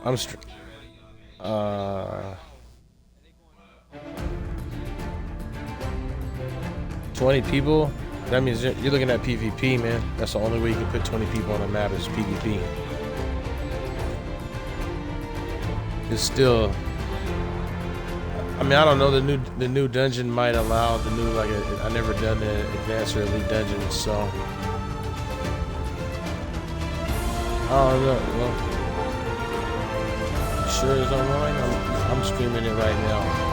I'm uh 20 people. That means you're looking at PvP, man. That's the only way you can put 20 people on a map is PvP. It's still. I mean, I don't know. The new dungeon might allow the new like I never done the advanced or elite dungeons, so I don't know. Well, sure is online. I'm streaming it right now.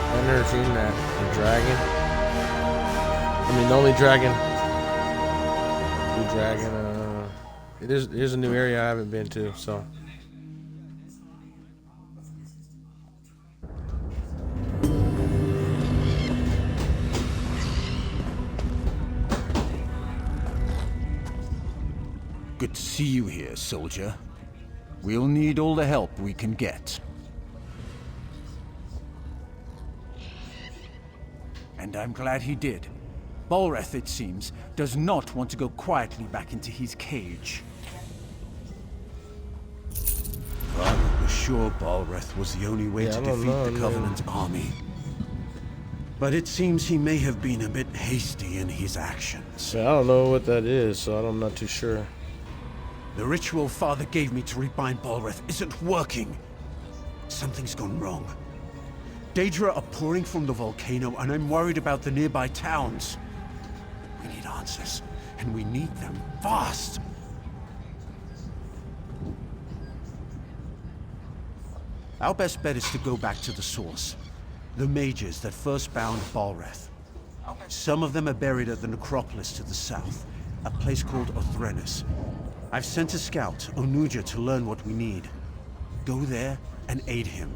I've never seen that. The dragon. I mean, the only dragon. The dragon. There's a new area I haven't been to, so. Good to see you here, soldier. We'll need all the help we can get. And I'm glad he did. Balreth, it seems, does not want to go quietly back into his cage. Father was sure Balreth was the only way to defeat the Covenant army. But it seems he may have been a bit hasty in his actions. Yeah, I don't know what that is, so I'm not too sure. The ritual Father gave me to rebind Balreth isn't working. Something's gone wrong. Daedra are pouring from the volcano, and I'm worried about the nearby towns. We need answers, and we need them fast. Our best bet is to go back to the source. The mages that first bound Balreth. Some of them are buried at the necropolis to the south, a place called Othrenis. I've sent a scout, Onuja, to learn what we need. Go there and aid him.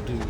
Dude.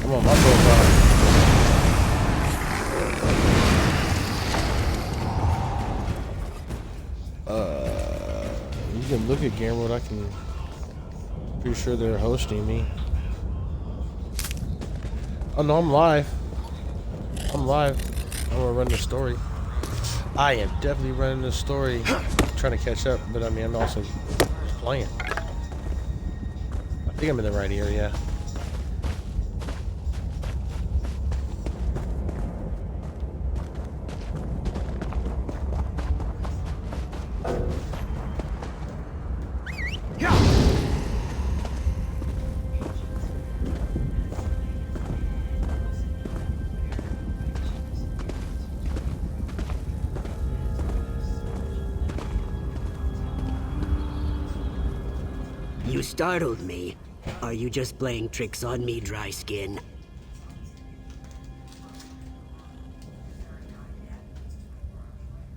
I'm on my profile. You can look at Gamble. I can. Pretty sure they're hosting me. Oh no, I'm live. I'm live. I'm gonna run the story. I am definitely running the story, trying to catch up. But I mean, I'm also playing. I think I'm in the right area. You startled me. Are you just playing tricks on me, dry skin?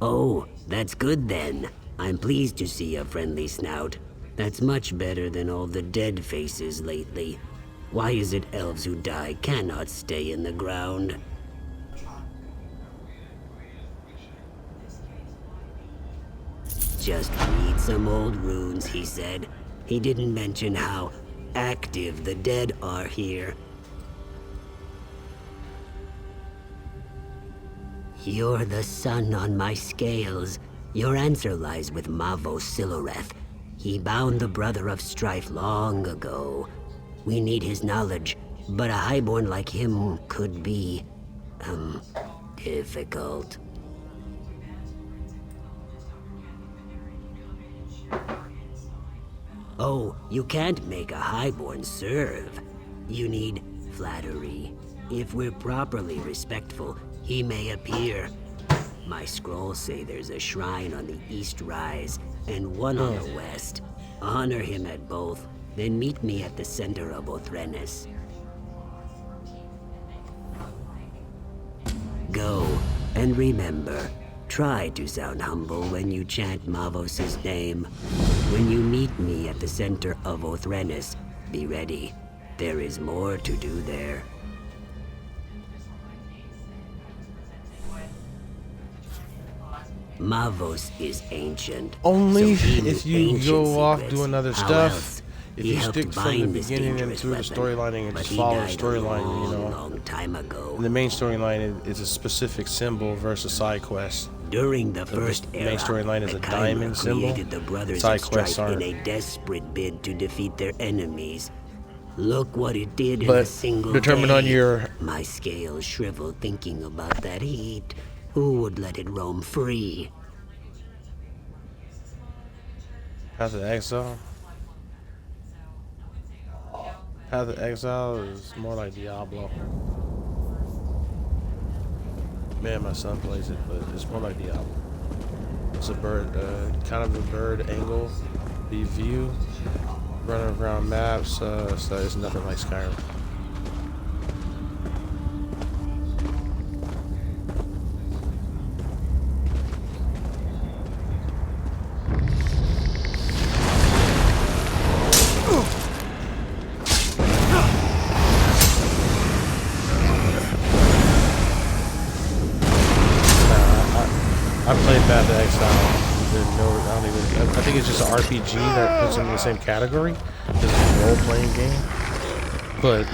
Oh, that's good then. I'm pleased to see a friendly snout. That's much better than all the dead faces lately. Why is it elves who die cannot stay in the ground? Just read some old runes, he said. He didn't mention how active the dead are here. You're the sun on my scales. Your answer lies with Mavos Siloreth. He bound the Brother of Strife long ago. We need his knowledge, but a highborn like him could be, difficult. Oh, you can't make a highborn serve. You need flattery. If we're properly respectful, he may appear. My scrolls say there's a shrine on the east rise and one on the west. Honor him at both, then meet me at the center of Othrenes. Go, and remember, try to sound humble when you chant Mavos' name. When you meet me at the center of Othrenes, be ready. There is more to do there. Mavos is ancient. Only so he if knew you ancient go off secrets. doing other How stuff. else? If He you helped stick from the bind this beginning dangerous into the weapon, storyline and but just he follow the died a storyline, you know. long time ago. And the main storyline is a specific symbol versus side quest. During the first era, main storyline is the a Chimer diamond symbol. created the Brothers Side of quests Strife in aren't. a desperate bid to defeat their enemies. Look what it did in But a single determine day. on your My scales shrivel thinking about that heat. Who would let it roam free? Path of Exile. Path of Exile is more like Diablo. Man, my son plays it, but it's more like Diablo. It's a bird, kind of a bird angle, the view, running around maps, so it's nothing like Skyrim. I played Path of Exile. I think it's just an RPG that puts them in the same category. This is a role-playing game, but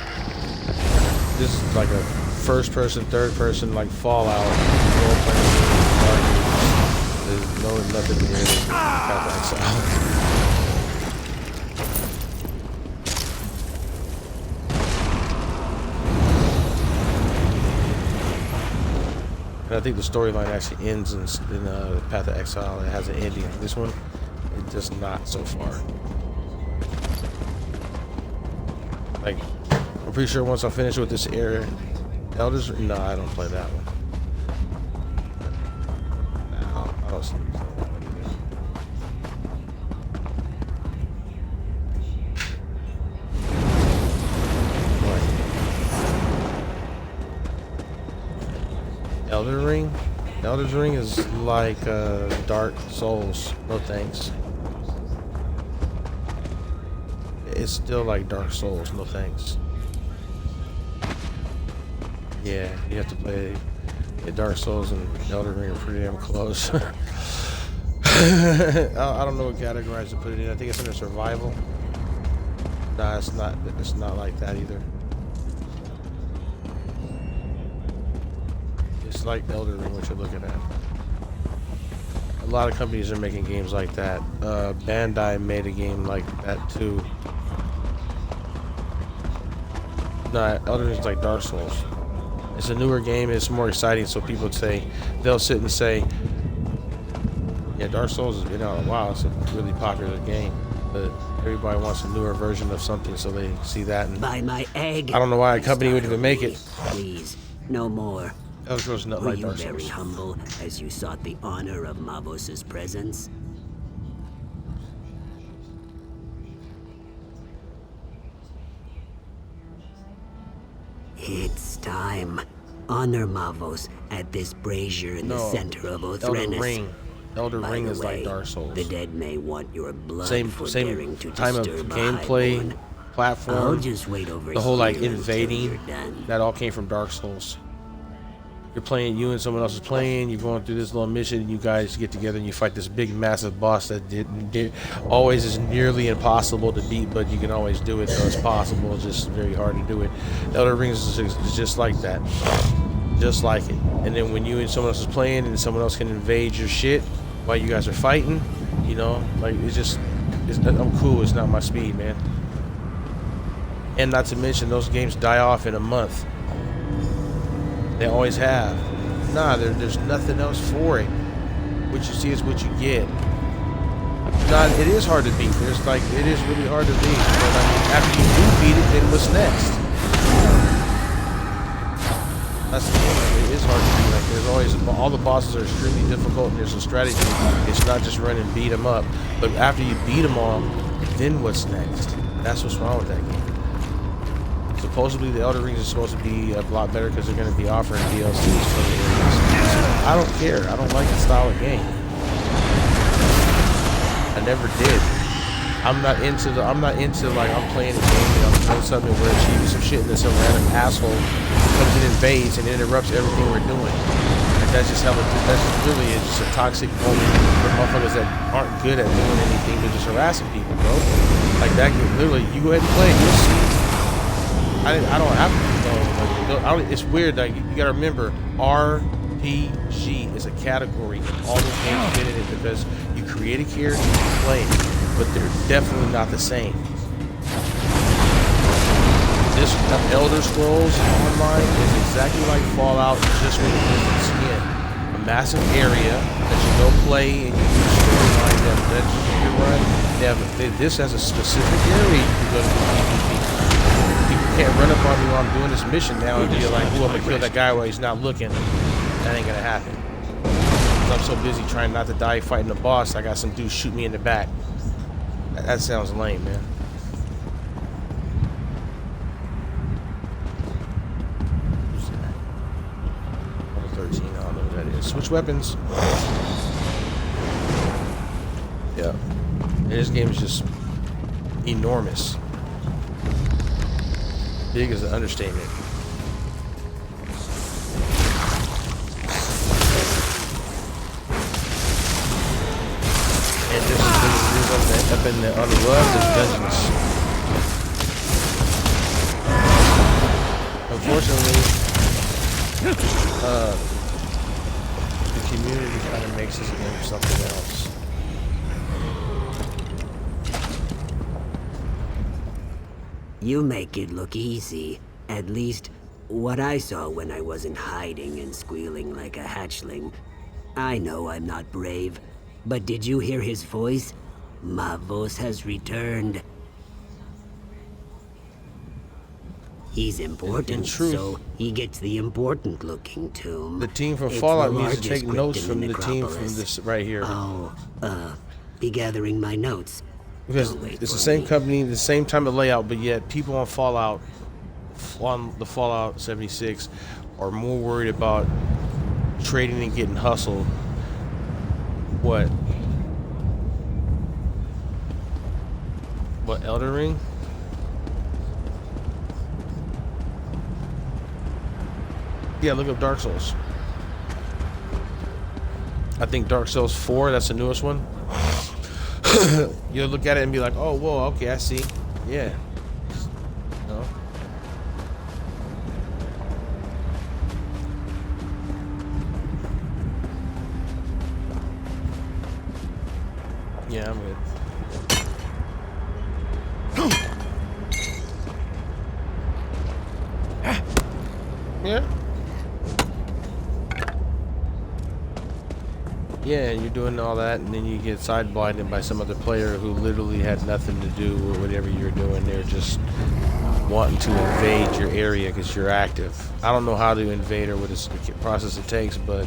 this is like a first-person, third-person, like Fallout role-playing game. There's nothing near this Path of Exile. And I think the storyline actually ends in Path of Exile. It has an ending. This one, it does not so far. Like, I'm pretty sure once I finish with this area, Elders. No, I don't play that one. No, I don't. Elden Ring? Elden Ring is like Dark Souls. No thanks. It's still like Dark Souls. No thanks. Yeah, you have to play Dark Souls and Elden Ring are pretty damn close. I don't know what categories to put it in. I think it's under survival. Nah, it's not. It's not like that either. It's like Elden Ring, what you're looking at. A lot of companies are making games like that. Bandai made a game like that too. Nah, Elden Ring is like Dark Souls. It's a newer game. It's more exciting, so people say they'll sit and say, "Yeah, Dark Souls has been out a while. It's a really popular game, but everybody wants a newer version of something, so they see that." And By my egg. I don't know why a company would even make it. Please, no more. Elder Scrolls is not Were like you Dark very Souls. humble as you sought the honor of Mavos' presence? It's time. Honor Mavos at this brazier in the No, center of Elder Othrenis. Ring. Elder By Ring the is way, like Dark Souls. the dead may want your blood Same for daring to time of disturb a gameplay, highborn. I'll platform. just wait over The whole like here until invading. you're done. That all came from Dark Souls. You're playing, you and someone else is playing, you're going through this little mission, and you guys get together and you fight this big massive boss that always is nearly impossible to beat, but you can always do it, so it's possible. It's just very hard to do it. Elder Rings is just like that. Just like it. And then when you and someone else is playing and someone else can invade your shit while you guys are fighting, you know, like I'm cool. It's not my speed, man. And not to mention those games die off in a month. They always have. Nah, there's nothing else for it. What you see is what you get. Nah, it is hard to beat. It is really hard to beat. But I mean, after you do beat it, then what's next? That's the thing. Like, it is hard to beat. Like, there's always, all the bosses are extremely difficult, and there's a strategy. It's not just run and beat them up. But after you beat them all, then what's next? That's what's wrong with that game. Supposedly the Elder Rings is supposed to be a lot better because they're going to be offering DLCs for the areas. I don't care. I don't like the style of game. I never did. I'm not into like I'm playing a game and I'm doing something where we're achieving some shit and then some random asshole comes and invades and interrupts everything we're doing. Like that's just really is just a toxic moment for motherfuckers that aren't good at doing anything. They're just harassing people, bro. Like that literally, you go ahead and play it, you'll see. I don't have to. It's weird. Like you gotta remember, RPG is a category. All those games fit in it because you create a character, you play it, but they're definitely not the same. This Elder Scrolls Online is exactly like Fallout, just with a different skin. A massive area that you go play and you do storyline that you can run. This has a specific area you can go to PvP. Can't run up on me while I'm doing this mission now and be like, "Ooh, I'm gonna kill that guy while he's not looking." That ain't gonna happen. I'm so busy trying not to die fighting the boss. I got some dude shoot me in the back. That sounds lame, man. Who's that? Level 13. I don't know what that is. Switch weapons. Yeah. This game is just enormous. Big is an understatement. And this is up in the on the rug, there's dungeons. Unfortunately, the community kind of makes this game something else. You make it look easy. At least, what I saw when I wasn't hiding and squealing like a hatchling. I know I'm not brave, but did you hear his voice? Mavos has returned. He's important, in truth, so he gets the important-looking tomb. The team from It's Fallout the needs to largest take notes crypt in from the team from Necropolis. this right here. Oh, be gathering my notes. Because Don't wait it's the for same me. company, the same type of layout, but yet people on Fallout, on the Fallout 76, are more worried about trading and getting hustled. What? What, Elden Ring? Yeah, look up Dark Souls. I think Dark Souls 4, that's the newest one. You'll look at it and be like, oh, whoa, okay, I see. Yeah. No. Yeah, I'm good. Yeah. Yeah, and you're doing all that, and then you get side-blinded by some other player who literally had nothing to do with whatever you're doing. They're just wanting to invade your area because you're active. I don't know how to invade or what the process it takes, but...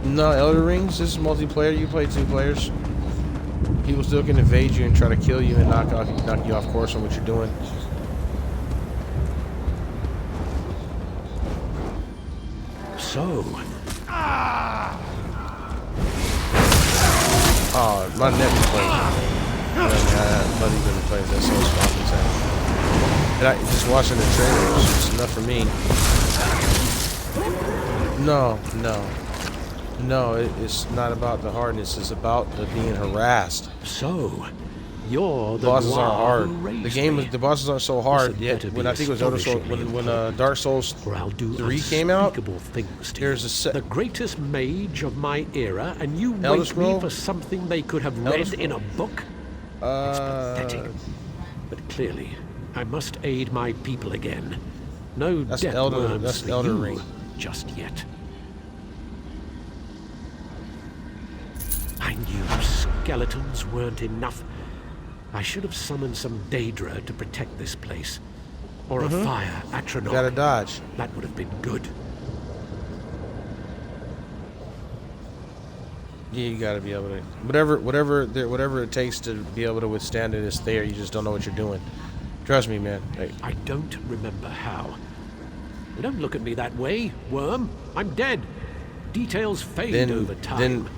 No, Elder Rings, this is multiplayer. You play 2 players. People still can invade you and try to kill you and knock you off course on what you're doing. So, Oh, my net was playing. My buddy really plays that, so it's fucking sad. And I just watching the trailers, it's enough for me. No, it's not about the hardness. It's about the being harassed. so, you're the Bosses noir aren't who hard. raised The me. bosses aren't so hard. This had Yet better when be I think it was Elder Souls, astonishingly when Dark Souls or I'll do 3 came out, unspeakable things to there's you. a set. The greatest mage of my era, and you Elder wait Scroll? me for something they could have Elder read in a book? It's pathetic. But clearly, I must aid my people again. No That's death Elder- worms that's for Elder you Ring. just yet. I knew skeletons weren't enough. I should have summoned some Daedra to protect this place. Or a fire atronach. Gotta dodge. That would have been good. Yeah, you gotta be able to. Whatever it takes to be able to withstand it is there. You just don't know what you're doing. Trust me, man. Hey, I don't remember how. Don't look at me that way, worm. I'm dead. Details fade over time.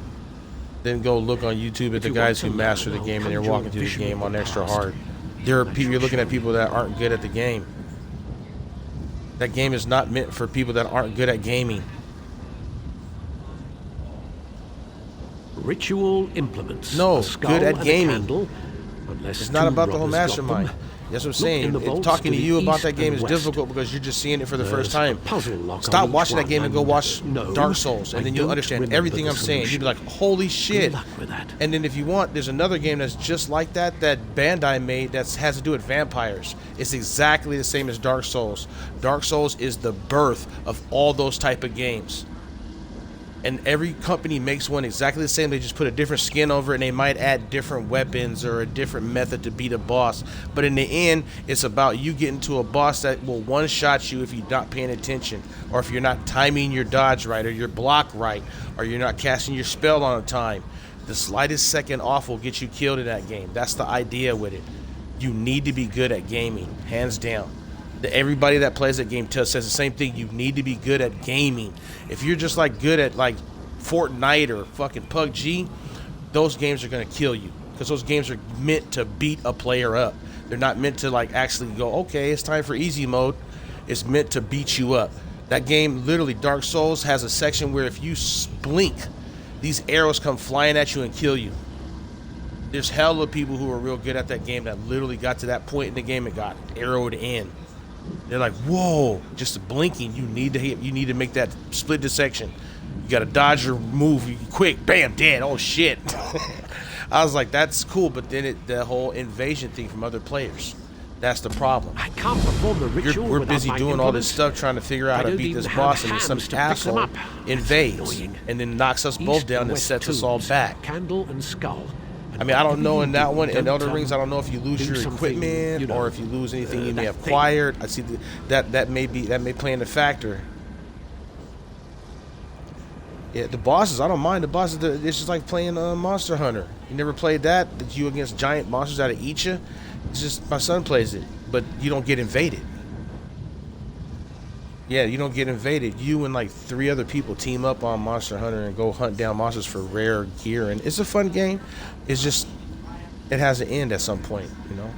Then go look on YouTube at the you guys want who to master the learn, game I'll and they're conjure walking a through the vision game of on the extra past. hard. There are Let people. you You're looking at show people that aren't good at the game. That game is not meant for people that aren't good at gaming. Ritual implements. No, a skull good at and a gaming. candle, unless It's not two about the whole robbers got mastermind. them. That's what I'm Look in saying. the vaults Talking to to the you about east that game and is west. difficult because you're just seeing it for the first There's a time. puzzle lock Stop on each watching that one, game and go watch no, Dark Souls, and I then you'll don't understand remember everything the I'm saying. You'll be solution. like, holy shit. Good luck with that. And then if you want, there's another game that's just like that Bandai made that has to do with vampires. It's exactly the same as Dark Souls. Dark Souls is the birth of all those type of games. And every company makes one exactly the same. They just put a different skin over it, and they might add different weapons or a different method to beat a boss. But in the end, it's about you getting to a boss that will one-shot you if you're not paying attention, or if you're not timing your dodge right, or your block right, or you're not casting your spell on time. The slightest second off will get you killed in that game. That's the idea with it. You need to be good at gaming, hands down. Everybody that plays that game says the same thing. You need to be good at gaming. If you're just like good at like Fortnite or fucking PUBG, those games are gonna kill you because those games are meant to beat a player up. They're not meant to like actually go, okay, it's time for easy mode. It's meant to beat you up. That game, literally, Dark Souls has a section where if you blink, these arrows come flying at you and kill you. There's hella people who are real good at that game that literally got to that point in the game and got arrowed in. They're like, whoa, just blinking. You need to make that split dissection. You got to dodge your move quick. Bam, dead. Oh, shit. I was like, that's cool. But then the whole invasion thing from other players. That's the problem. I can't perform the ritual We're without busy my doing all this implements. stuff trying to figure out how I to don't beat even this have boss, and then some hands to pick them asshole up. That's invades annoying. and then knocks us both East down and west sets us all tombs, back. Candle and skull. I mean, I don't know in that one, in Don't, Elder Rings, I don't know if you lose do your something, equipment you know, or if you lose anything you may that have thing. acquired. I see that may play in a factor. Yeah, the bosses, I don't mind the bosses. It's just like playing Monster Hunter. You never played that? That you against giant monsters that'll eat you? It's just my son plays it, but you don't get invaded. Yeah, you don't get invaded. You and like 3 other people team up on Monster Hunter and go hunt down monsters for rare gear, and it's a fun game. It's just it has an end at some point, you know.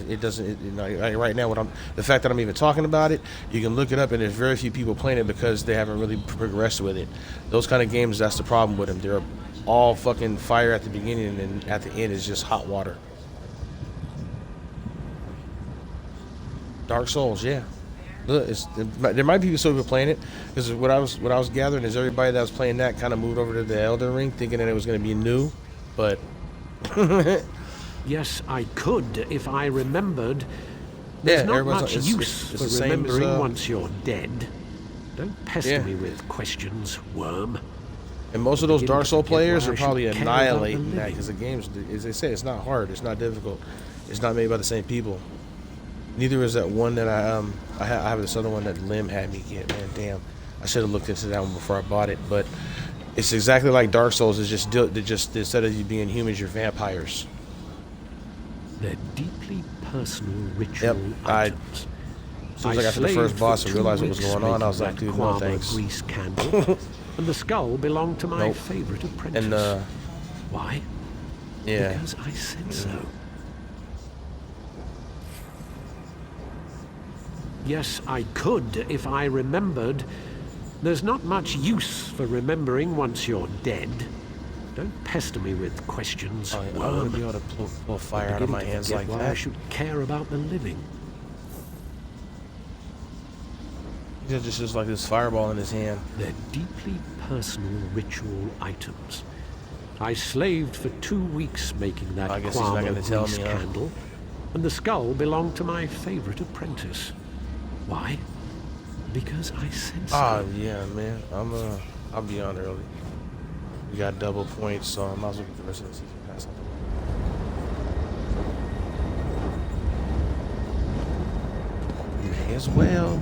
It doesn't. Like right now, the fact that I'm even talking about it, you can look it up, and there's very few people playing it because they haven't really progressed with it. Those kind of games, that's the problem with them. They're all fucking fire at the beginning, and then at the end is just hot water. Dark Souls, yeah. Look, there might be people playing it because what I was gathering is everybody that was playing that kind of moved over to the Elden Ring thinking that it was going to be new, but Yes, I could if I remembered. There's not much use it's the for same as, remembering once you're dead. Don't pester Yeah. me with questions, worm. and most of those Beginning Dark to Soul forget players why are I probably should care about the annihilating that living. because the game's, as they say, it's not hard, it's not difficult, it's not made by the same people. Neither is that one that I have this other one that Lim had me get. Man, damn, I should have looked into that one before I bought it. But it's exactly like Dark Souls. It's just instead of you being humans, you're vampires. They're deeply personal ritual items. As soon as I got to the first boss and realized what was going on, I was like, dude, no thanks. Grease candle, and the skull belonged to my favorite apprentice. And why? yeah. Because I said so. Yes, I could if I remembered. There's not much use for remembering once you're dead. Don't pester me with questions, I worm. wouldn't be able to pull fire out of my hands like why that. I should care about the living. He's just like this fireball in his hand. They're deeply personal ritual items. I slaved for 2 weeks making that I guess he's not gonna tell grease me, huh? candle, and the skull belonged to my favorite apprentice. Why? Because I said so. Ah, yeah, man. I'll be on early. We got double points, so I might as well get the rest of the season pass. May as well.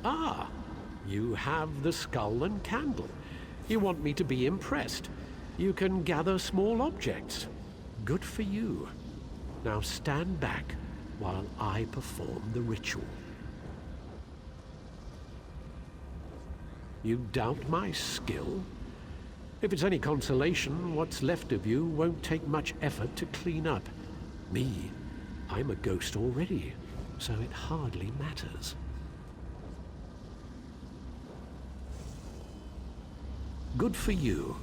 Ah, you have the skull and candle. You want me to be impressed. You can gather small objects. Good for you. Now stand back while I perform the ritual. You doubt my skill? If it's any consolation, what's left of you won't take much effort to clean up. Me, I'm a ghost already, so it hardly matters. Good for you.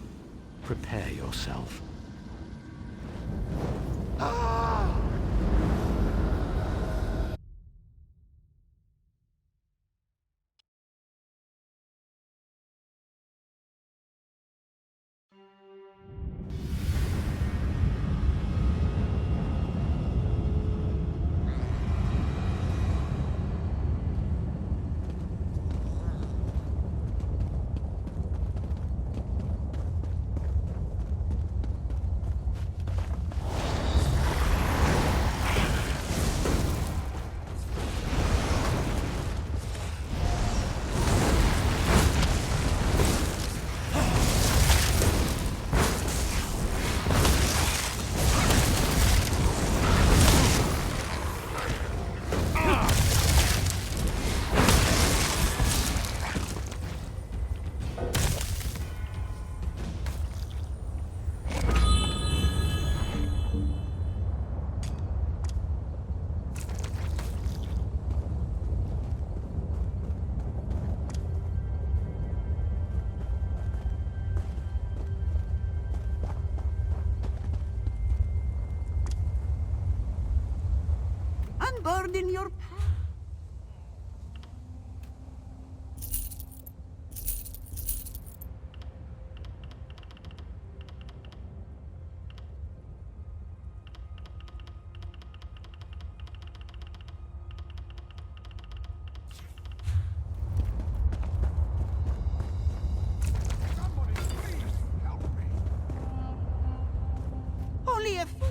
Prepare yourself. Unburden your past. Somebody please help me. Only a fool.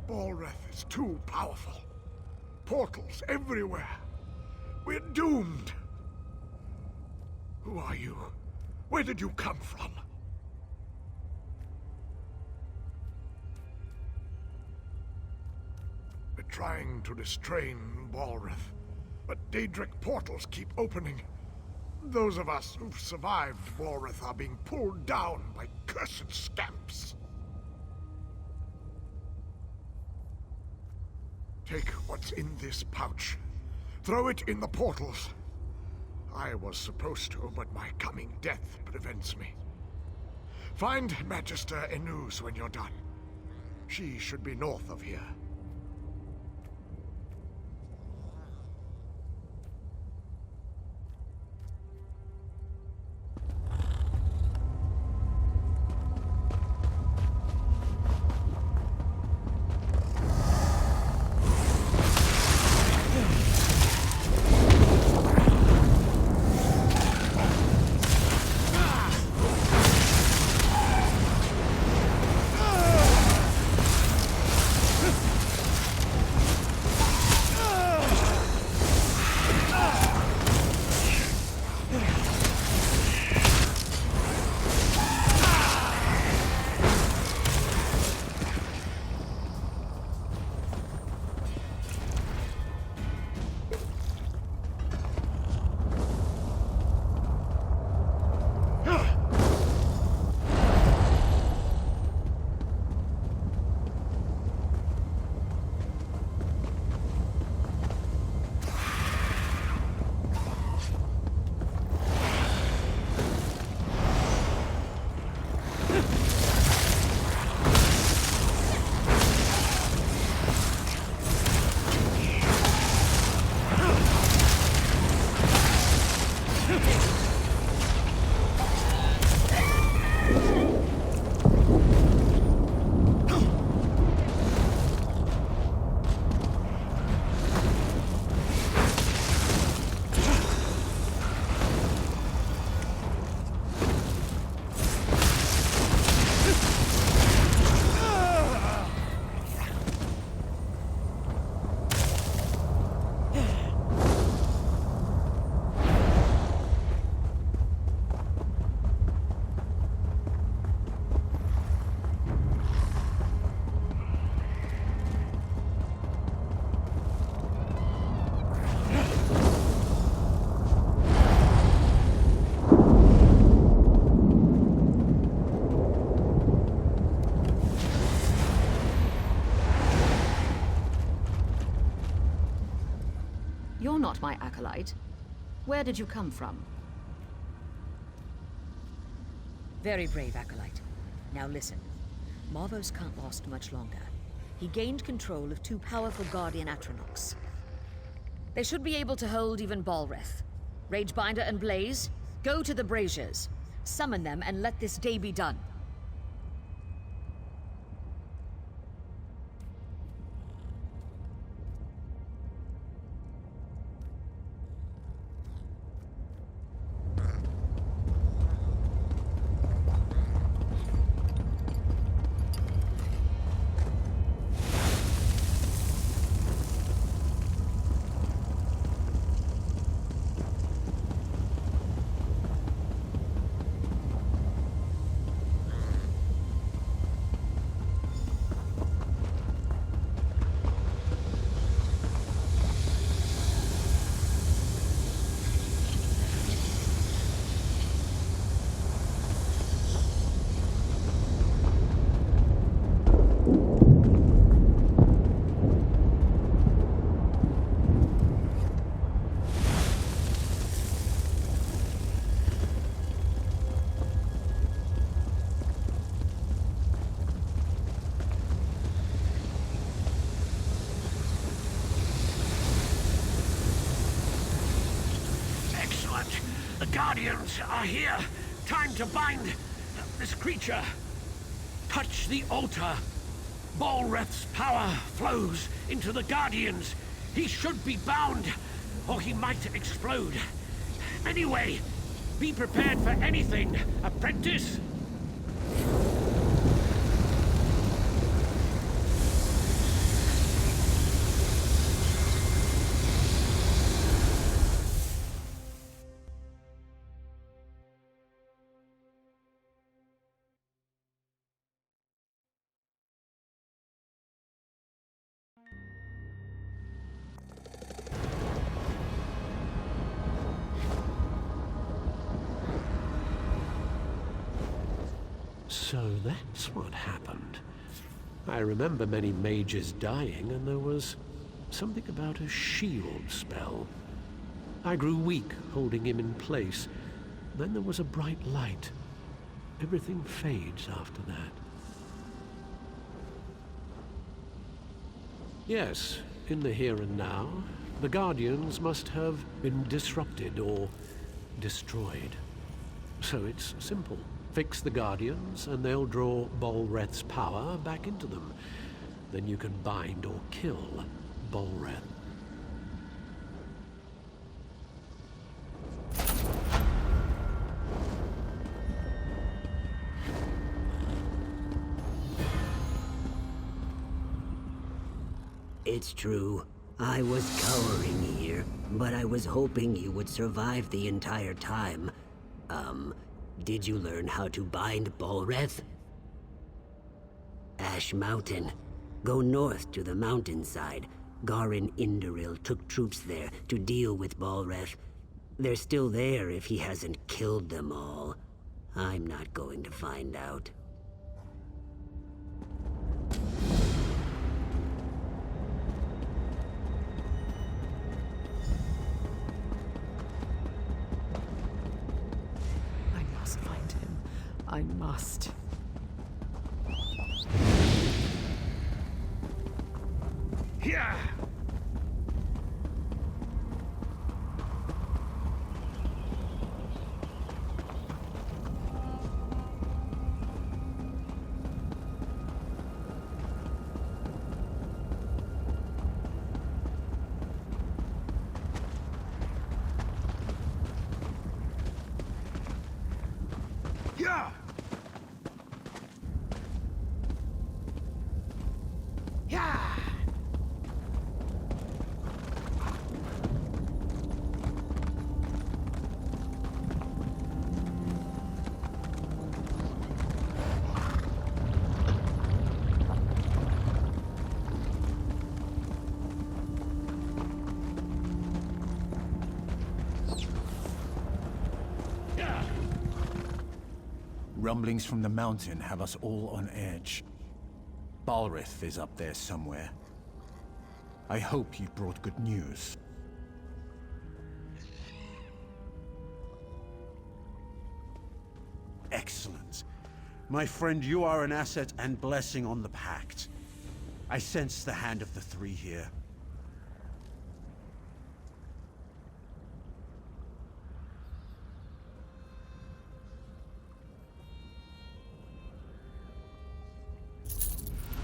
Balreth is too powerful. Portals everywhere. We're doomed. Who are you? Where did you come from? We're trying to restrain Balreth, but Daedric portals keep opening. Those of us who've survived Balreth are being pulled down by cursed scamps. Take what's in this pouch. Throw it in the portals. I was supposed to, but my coming death prevents me. Find Magister Enus when you're done. She should be north of here. not my acolyte. Where did you come from? Very brave, acolyte. Now listen. Marvos can't last much longer. He gained control of two powerful Guardian Atronachs. They should be able to hold even Balreth. Ragebinder and Blaze, go to the braziers. Summon them and let this day be done. The Guardians are here. Time to bind this creature. Touch the altar. Balreth's power flows into the Guardians. He should be bound, or he might explode. Anyway, be prepared for anything, apprentice. So that's what happened. I remember many mages dying, and there was something about a shield spell. I grew weak, holding him in place. Then there was a bright light. Everything fades after that. Yes, in the here and now, the Guardians must have been disrupted or destroyed. So it's simple. Fix the Guardians, and they'll draw Balreth's power back into them. Then you can bind or kill Balreth. It's true. I was cowering here, but I was hoping you would survive the entire time. Did you learn how to bind Balreth? Ash Mountain. Go north to the mountainside. Garin Indoril took troops there to deal with Balreth. They're still there if he hasn't killed them all. I'm not going to find out. I must find him. I must. Here! Yeah! Yeah! Rumblings from the mountain have us all on edge. Balreth is up there somewhere. I hope you brought good news. Excellent. My friend, you are an asset and blessing on the Pact. I sense the hand of the three here.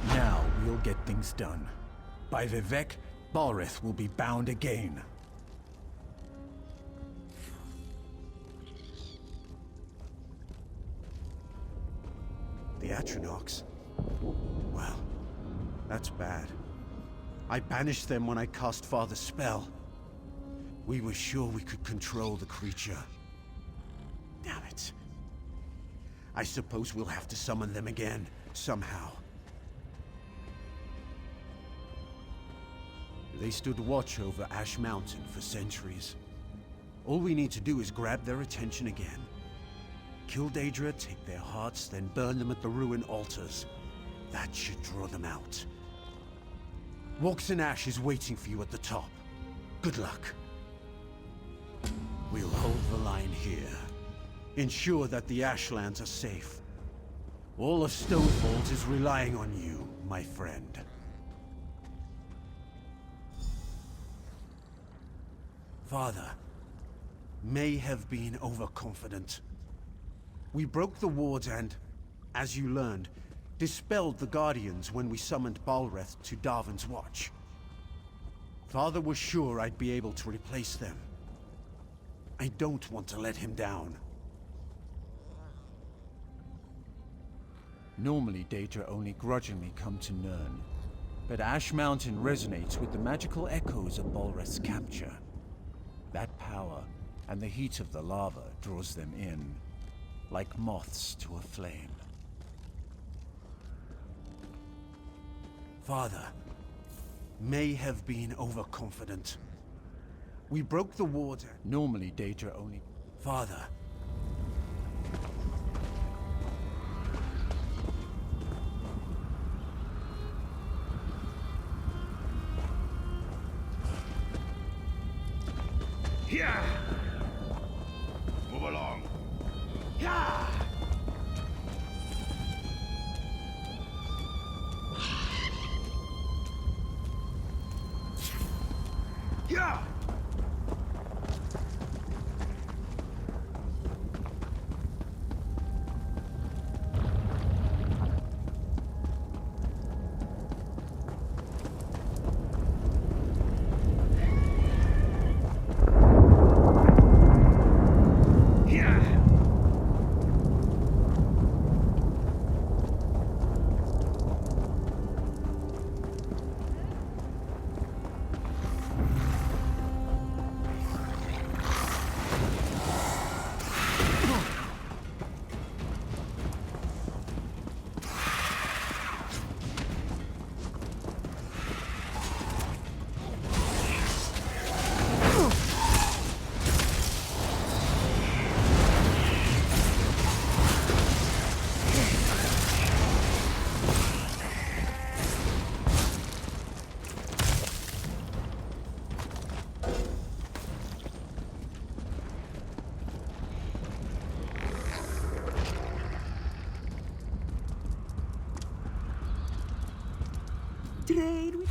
Now we'll get things done. By Vivek, Balrith will be bound again. The Atronachs? Well, that's bad. I banished them when I cast Father's spell. We were sure we could control the creature. Damn it. I suppose we'll have to summon them again, somehow. They stood watch over Ash Mountain for centuries. All we need to do is grab their attention again. Kill Daedra, take their hearts, then burn them at the ruin altars. That should draw them out. Walks and Ash is waiting for you at the top. Good luck. We'll hold the line here. Ensure that the Ashlands are safe. All of Stonefold is relying on you, my friend. Father may have been overconfident. We broke the wards and, as you learned, dispelled the Guardians when we summoned Balrith to Darvin's watch. Father was sure I'd be able to replace them. I don't want to let him down. Normally, Daedra only grudgingly come to Nirn, but Ash Mountain resonates with the magical echoes of Balrith's capture. That power and the heat of the lava draws them in, like moths to a flame. Father may have been overconfident. We broke the wards. Normally, Daedra only... Father. Here! Move along. Yeah! Yeah! Trade with...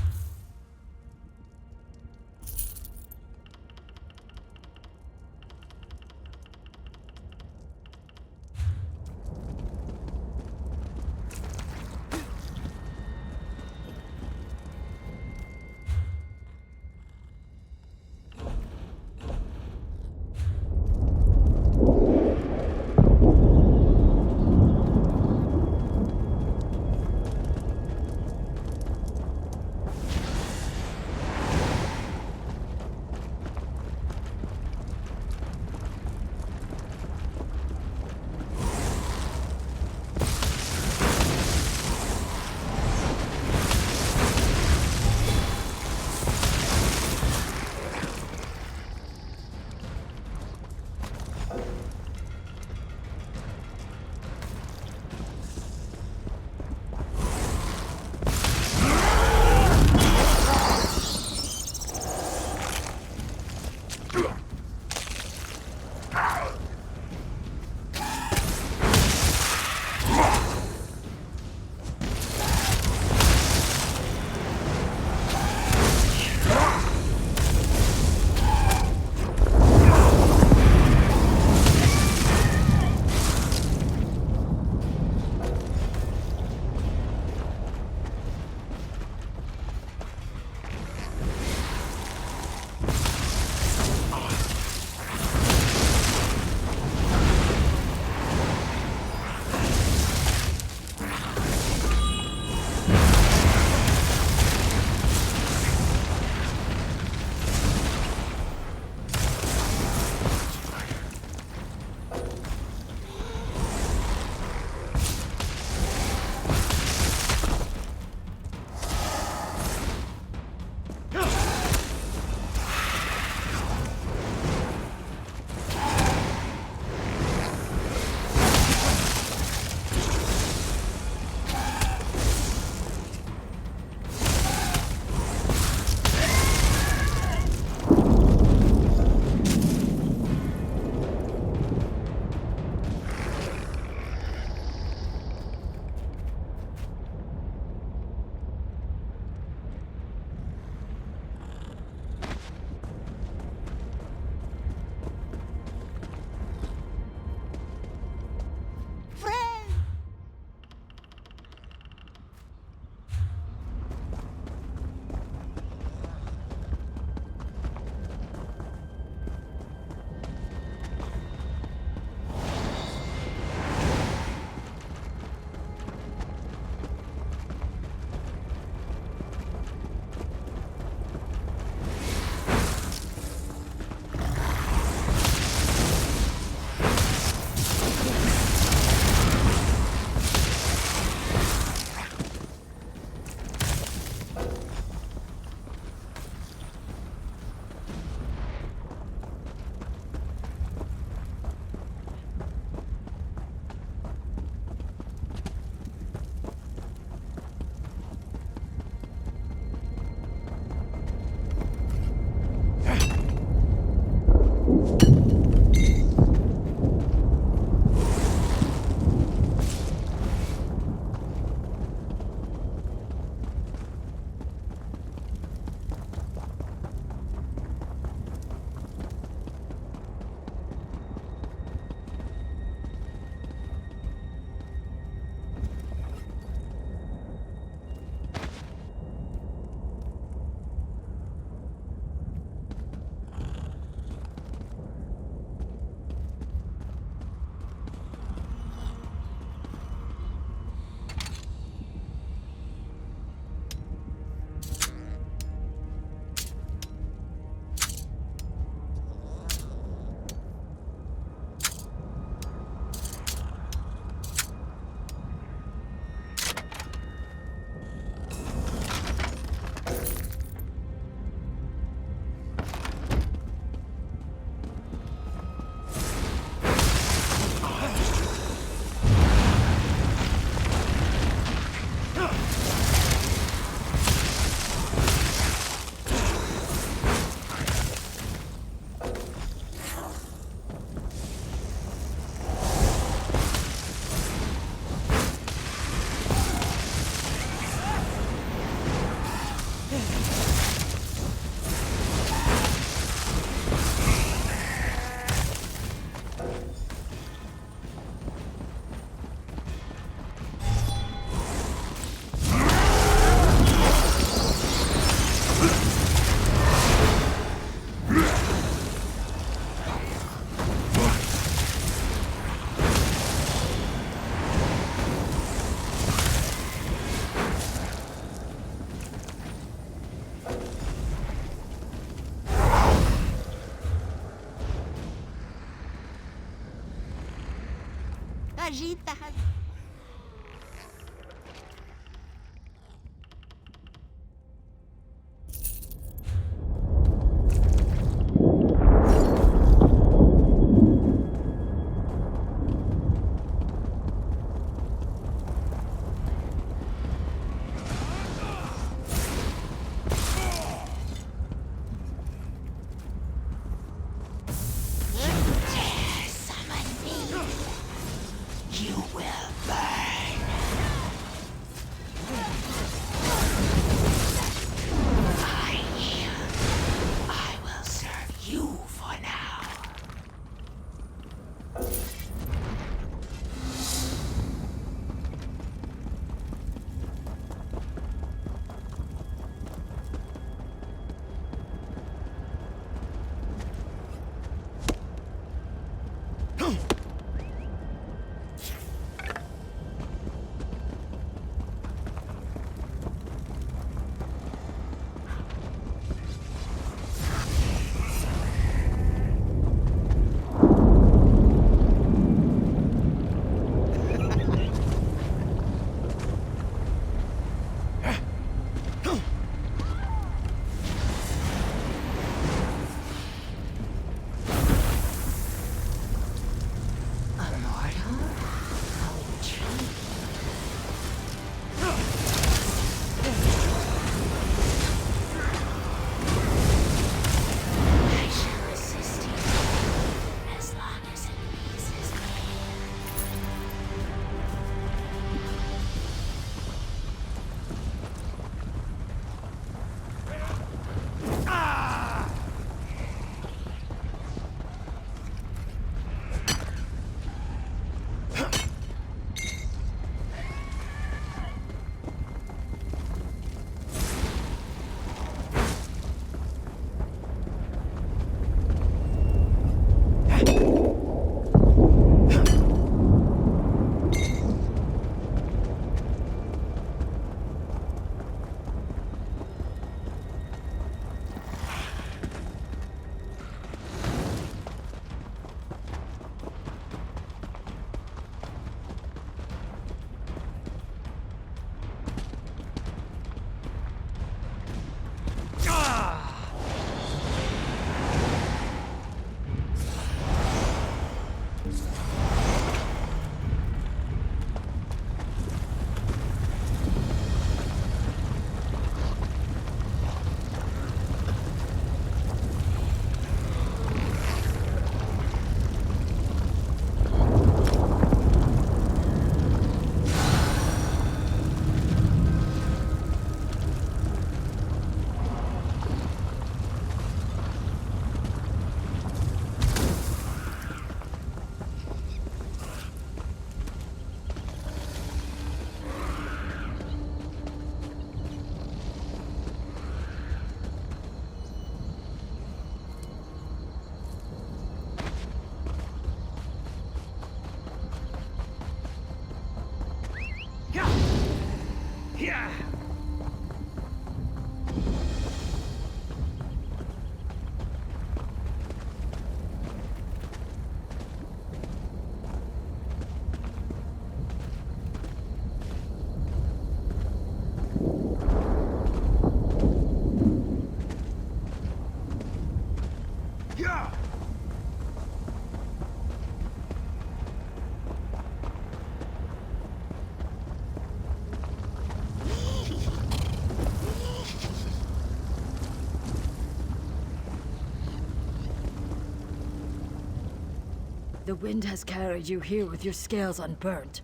The wind has carried you here with your scales unburnt.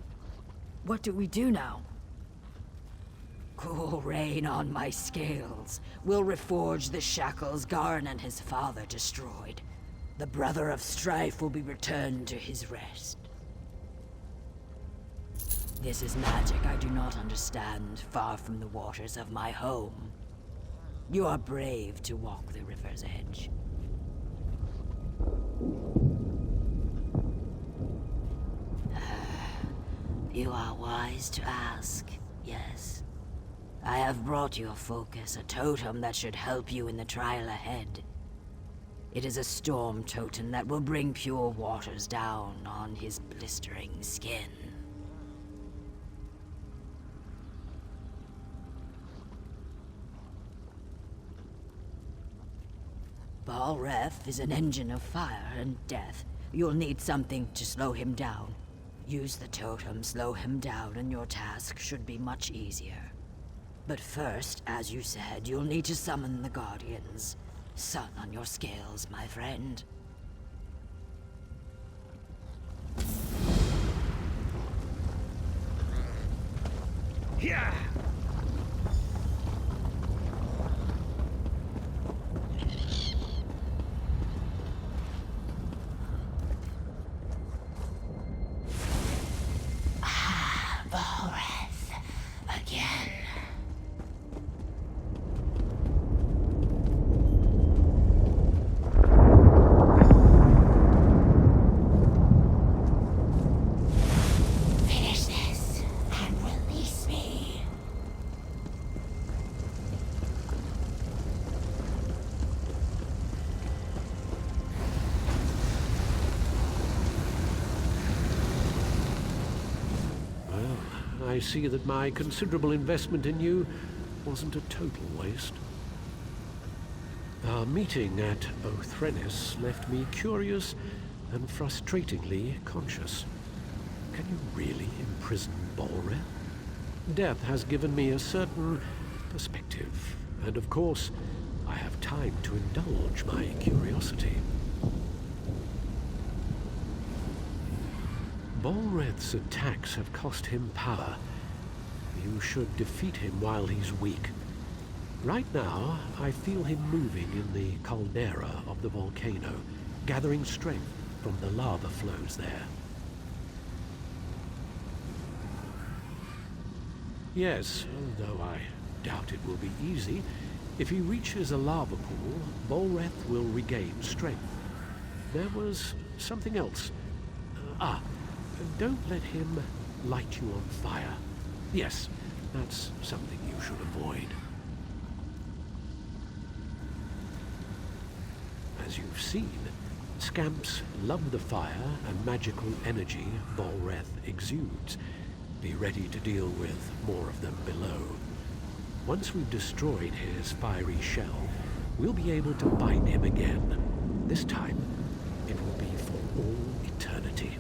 What do we do now? Cool rain on my scales. We'll reforge the shackles Garn and his father destroyed. The brother of strife will be returned to his rest. This is magic I do not understand, far from the waters of my home. You are brave to walk the river's edge. You are wise to ask, yes. I have brought your focus a totem that should help you in the trial ahead. It is a storm totem that will bring pure waters down on his blistering skin. Balreth is an engine of fire and death. You'll need something to slow him down. Use the totem, slow him down, and your task should be much easier. But first, as you said, you'll need to summon the Guardians. Sun on your scales, my friend. Yeah! Balreth, again. Finish this and release me. Well, I see that my considerable investment in you wasn't a total waste. Our meeting at Othrenis left me curious and frustratingly conscious. Can you really imprison Balreth? Death has given me a certain perspective, and of course, I have time to indulge my curiosity. Balreth's attacks have cost him power. You should defeat him while he's weak. Right now, I feel him moving in the caldera of the volcano, gathering strength from the lava flows there. Yes, though I doubt it will be easy. If he reaches a lava pool, Balreth will regain strength. There was something else. Don't let him light you on fire. Yes, that's something you should avoid. As you've seen, scamps love the fire and magical energy Balreth exudes. Be ready to deal with more of them below. Once we've destroyed his fiery shell, we'll be able to bind him again. This time, it will be for all eternity.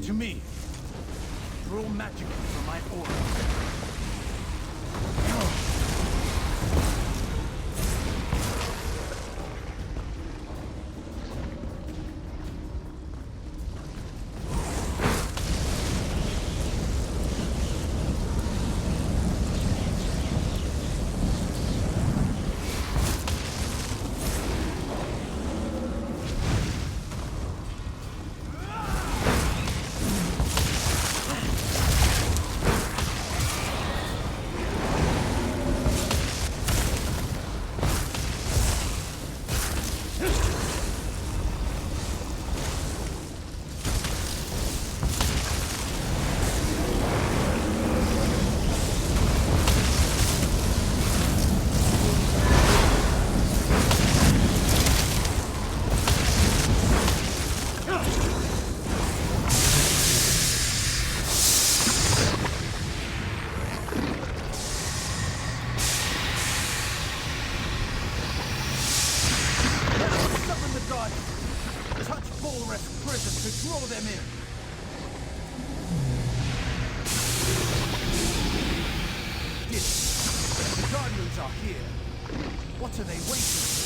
To me. Draw magic from my aura. Balreth prison to draw them in. The Guardians are here. What are they waiting for?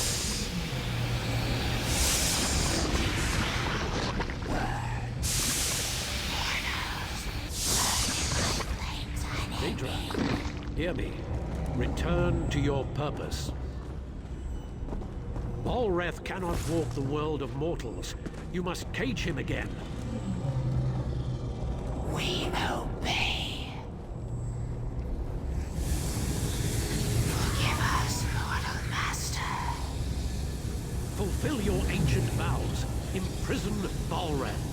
Daedra, hear me. Return to your purpose. Balreth cannot walk the world of mortals. You must cage him again. We obey. Forgive us, mortal master. Fulfill your ancient vows. Imprison Balreth.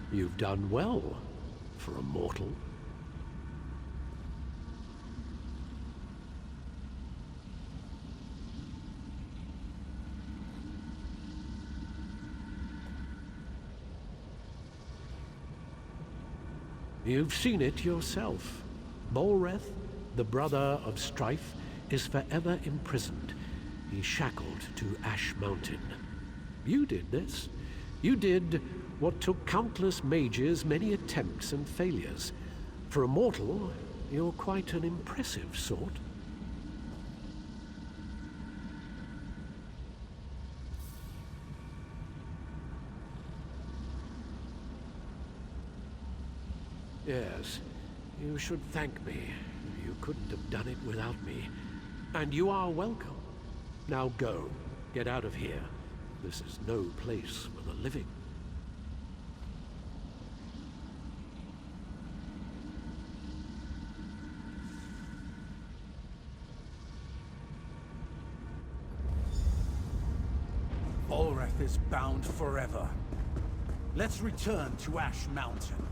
You've done well for a mortal. You've seen it yourself. Balreth, the brother of strife, is forever imprisoned. He's shackled to Ash Mountain. You did this. You did what took countless mages many attempts and failures. For a mortal, you're quite an impressive sort. Yes, you should thank me. You couldn't have done it without me. And you are welcome. Now go. Get out of here. This is no place for the living. Balreth is bound forever. Let's return to Ash Mountain.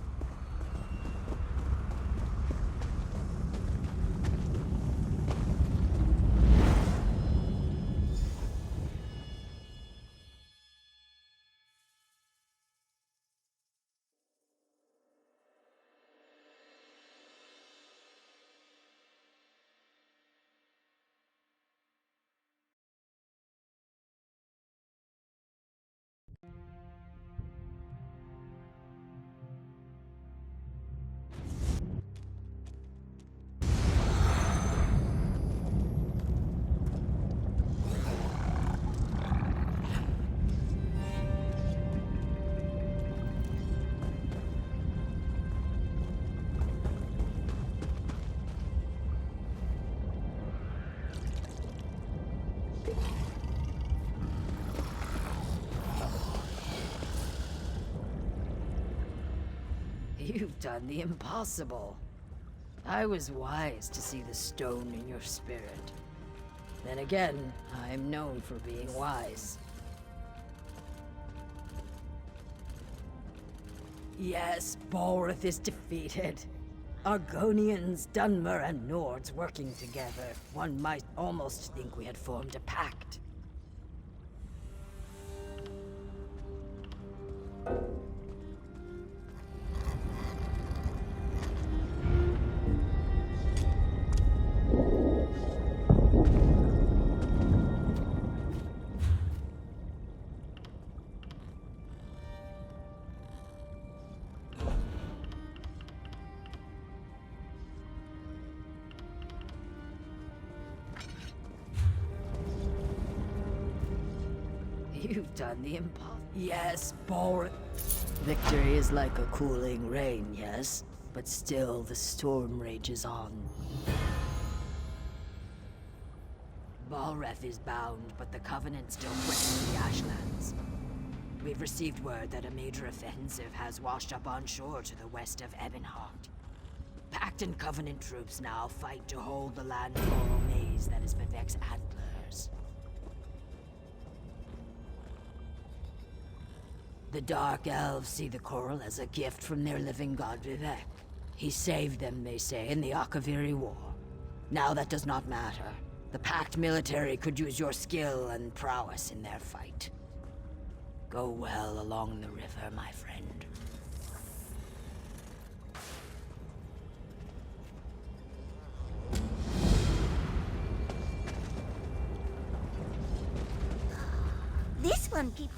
You've done the impossible. I was wise to see the stone in your spirit. Then again, I'm known for being wise. Yes, Balreth is defeated. Argonians, Dunmer, and Nords working together. One might almost think we had formed a pact. You've done the impossible. Yes, Balreth. Victory is like a cooling rain, yes? But still, the storm rages on. Balreth is bound, but the Covenant still threatens the Ashlands. We've received word that a major offensive has washed up on shore to the west of Ebonheart. Pact and Covenant troops now fight to hold the land coral maze that is Vivek's antlers. The Dark Elves see the coral as a gift from their living god Vivek. He saved them, they say, in the Akaviri War. Now that does not matter. The Pact military could use your skill and prowess in their fight. Go well along the river, my friend. This one keeps...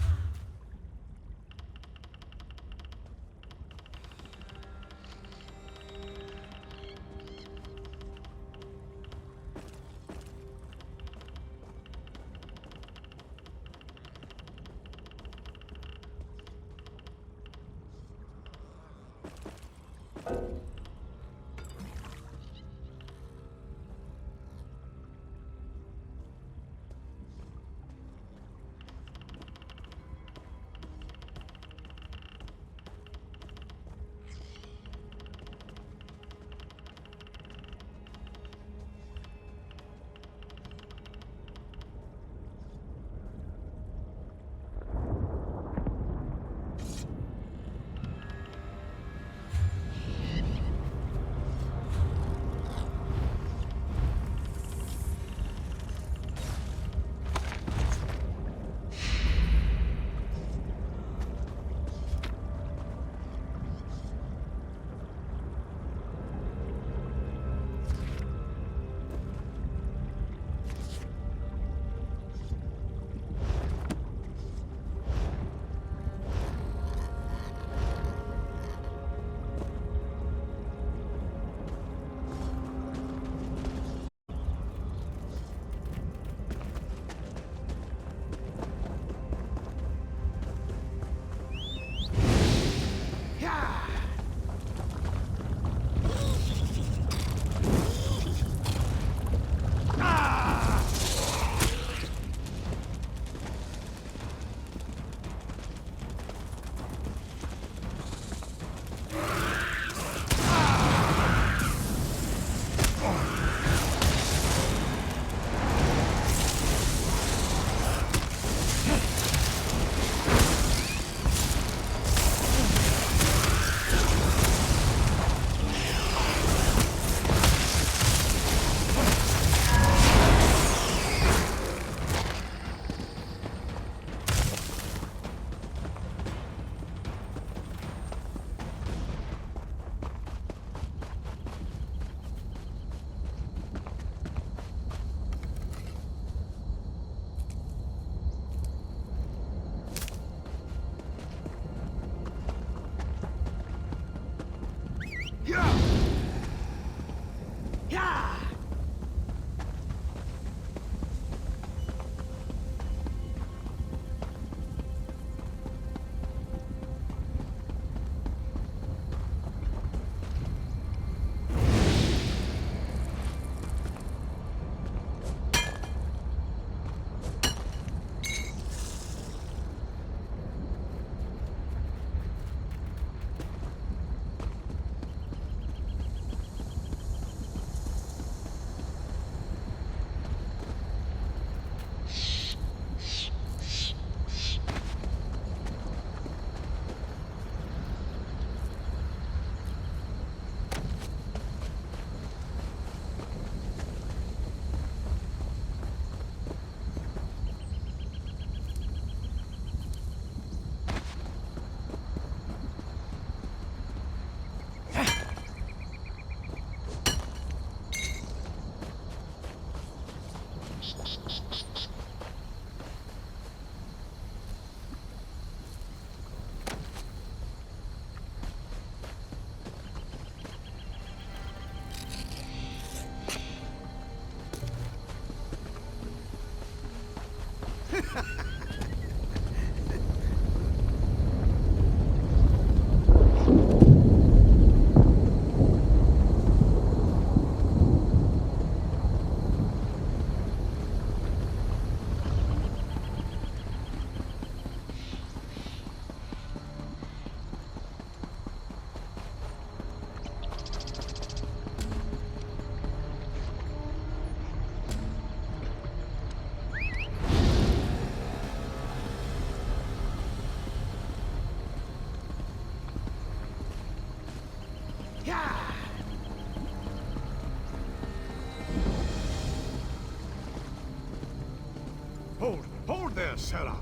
Hold there, Sarah.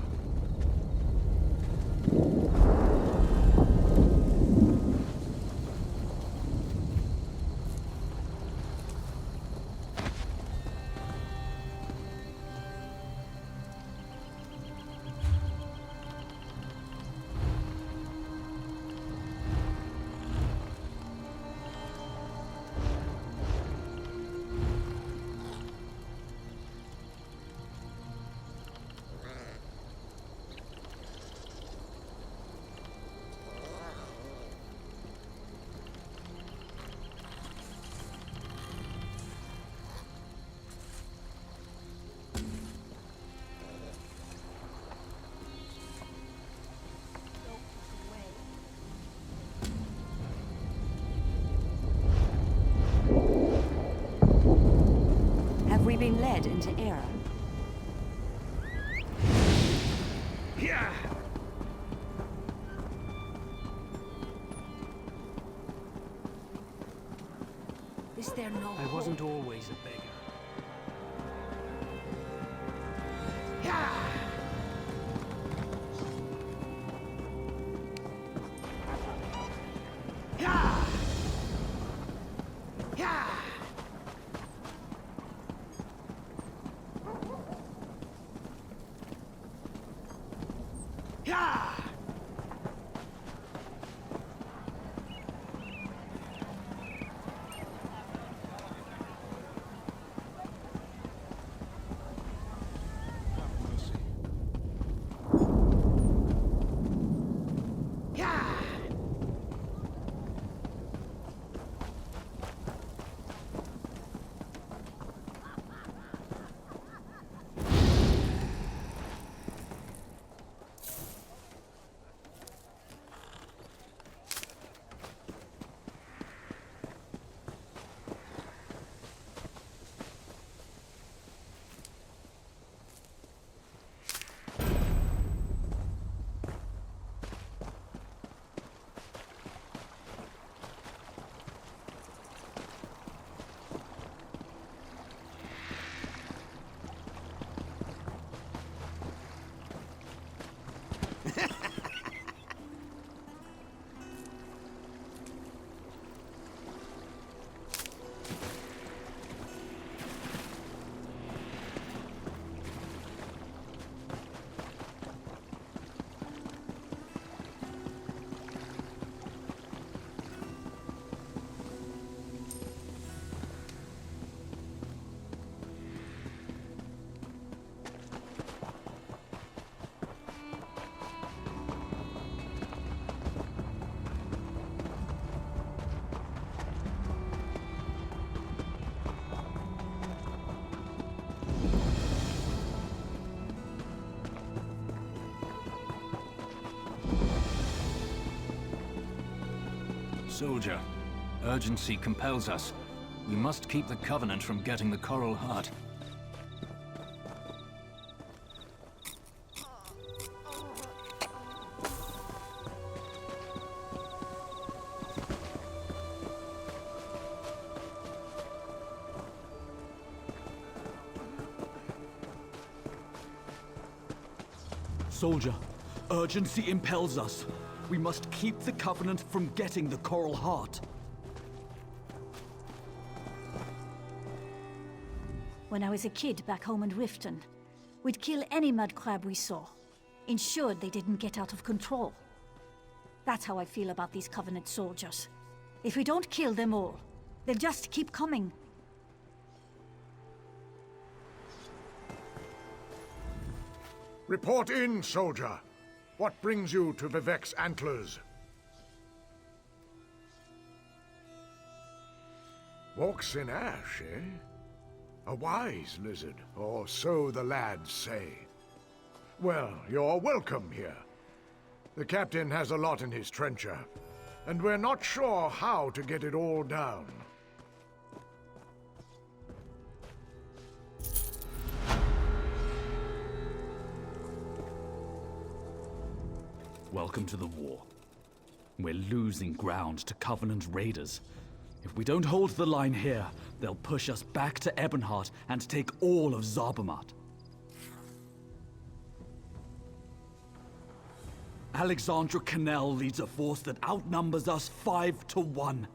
Have we been led into error? Yeah. Is there no I wasn't always a beggar. Soldier, urgency compels us. We must keep the Covenant from getting the Coral Heart. Soldier, urgency impels us. We must keep the Covenant from getting the Coral Heart. When I was a kid back home in Riften, we'd kill any mud crab we saw, ensured they didn't get out of control. That's how I feel about these Covenant soldiers. If we don't kill them all, they'll just keep coming. Report in, soldier. What brings you to Vivek's antlers? Walks in ash, eh? A wise lizard, or so the lads say. Well, you're welcome here. The captain has a lot in his trencher, and we're not sure how to get it all down. Welcome to the war. We're losing ground to Covenant raiders. If we don't hold the line here, they'll push us back to Ebonheart and take all of Zarbamat. Alexandra Cannell leads a force that outnumbers us 5 to 1.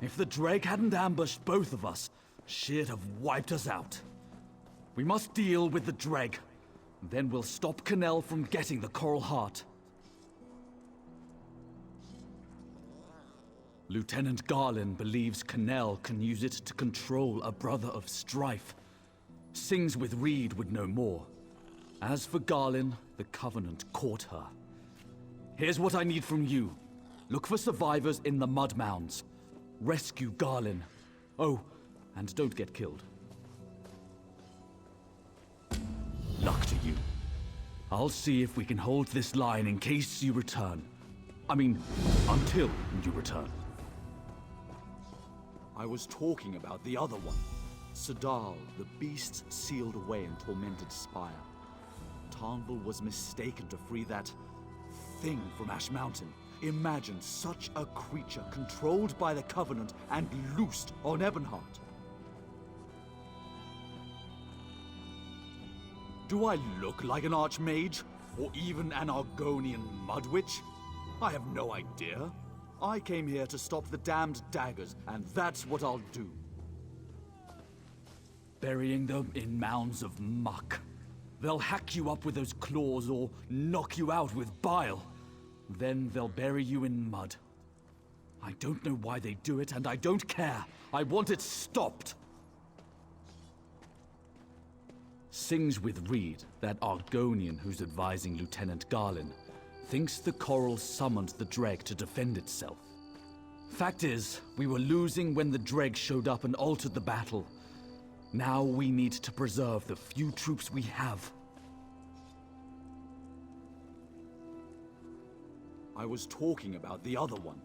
If the Dreg hadn't ambushed both of us, she'd have wiped us out. We must deal with the Dreg. Then we'll stop Cannell from getting the Coral Heart. Lieutenant Garlin believes Cannell can use it to control a brother of strife. Sings with Reed would know more. As for Garlin, the Covenant caught her. Here's what I need from you. Look for survivors in the mud mounds. Rescue Garlin. Oh, and don't get killed. Luck to you. I'll see if we can hold this line in case you return. I mean, until you return. I was talking about the other one. Sadal, the beast sealed away in tormented spire. Tarnval was mistaken to free that thing from Ash Mountain. Imagine such a creature controlled by the Covenant and loosed on Ebonheart. Do I look like an Archmage? Or even an Argonian Mudwitch? I have no idea. I came here to stop the damned daggers, and that's what I'll do. Burying them in mounds of muck. They'll hack you up with those claws or knock you out with bile. Then they'll bury you in mud. I don't know why they do it, and I don't care. I want it stopped. Sings with Reed, that Argonian who's advising Lieutenant Garlin, thinks the Coral summoned the Dreg to defend itself. Fact is, we were losing when the Dreg showed up and altered the battle. Now we need to preserve the few troops we have. I was talking about the other one.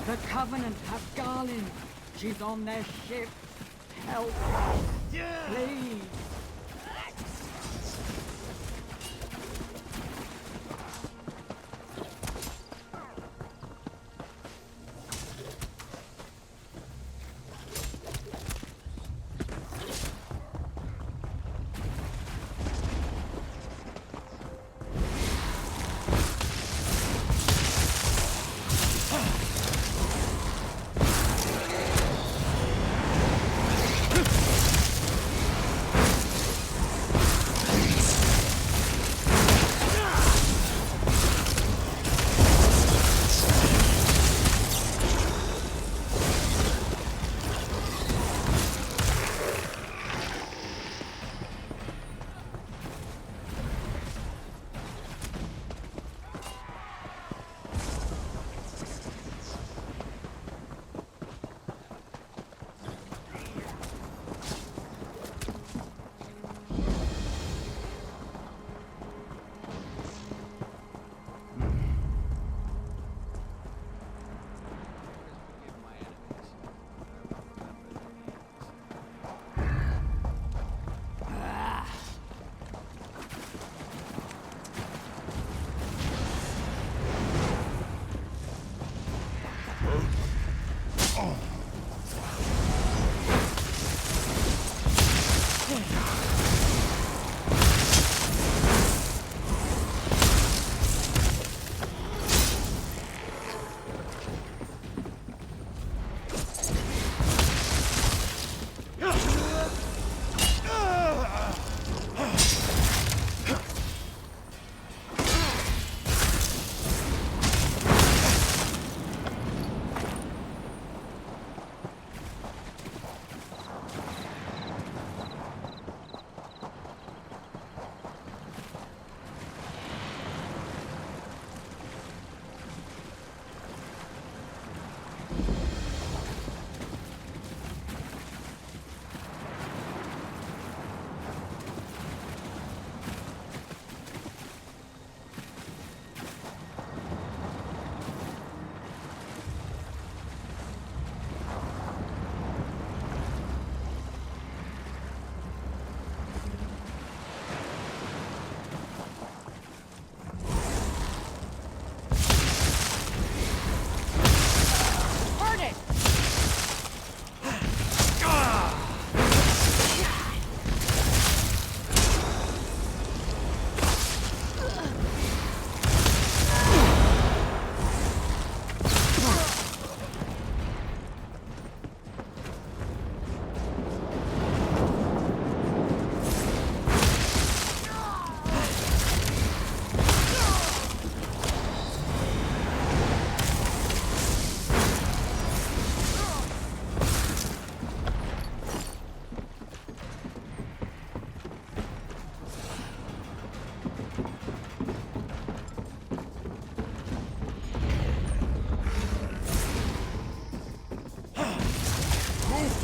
The Covenant have Garlin. She's on their ship. Help. Please.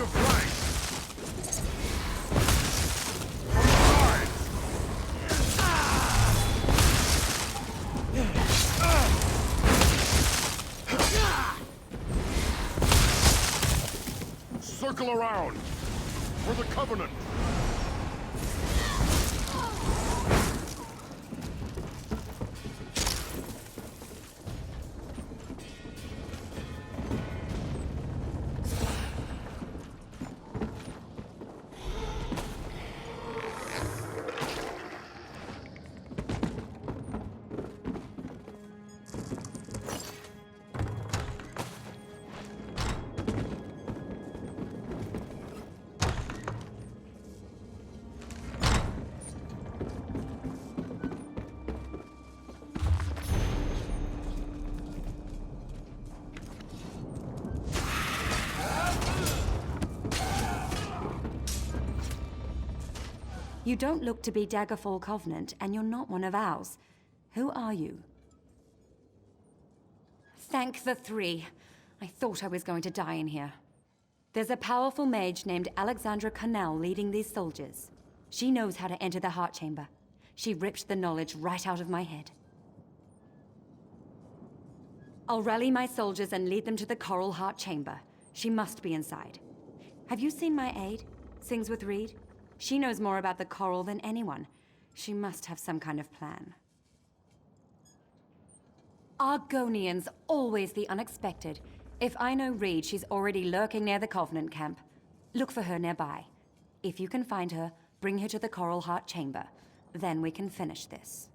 to flank! Circle around! For the Covenant! You don't look to be Daggerfall Covenant, and you're not one of ours. Who are you? Thank the three. I thought I was going to die in here. There's a powerful mage named Alexandra Connell leading these soldiers. She knows how to enter the heart chamber. She ripped the knowledge right out of my head. I'll rally my soldiers and lead them to the Coral Heart Chamber. She must be inside. Have you seen my aide? Sings with Reed? She knows more about the coral than anyone. She must have some kind of plan. Argonians, always the unexpected. If I know Reed, she's already lurking near the Covenant camp. Look for her nearby. If you can find her, bring her to the Coral Heart Chamber. Then we can finish this.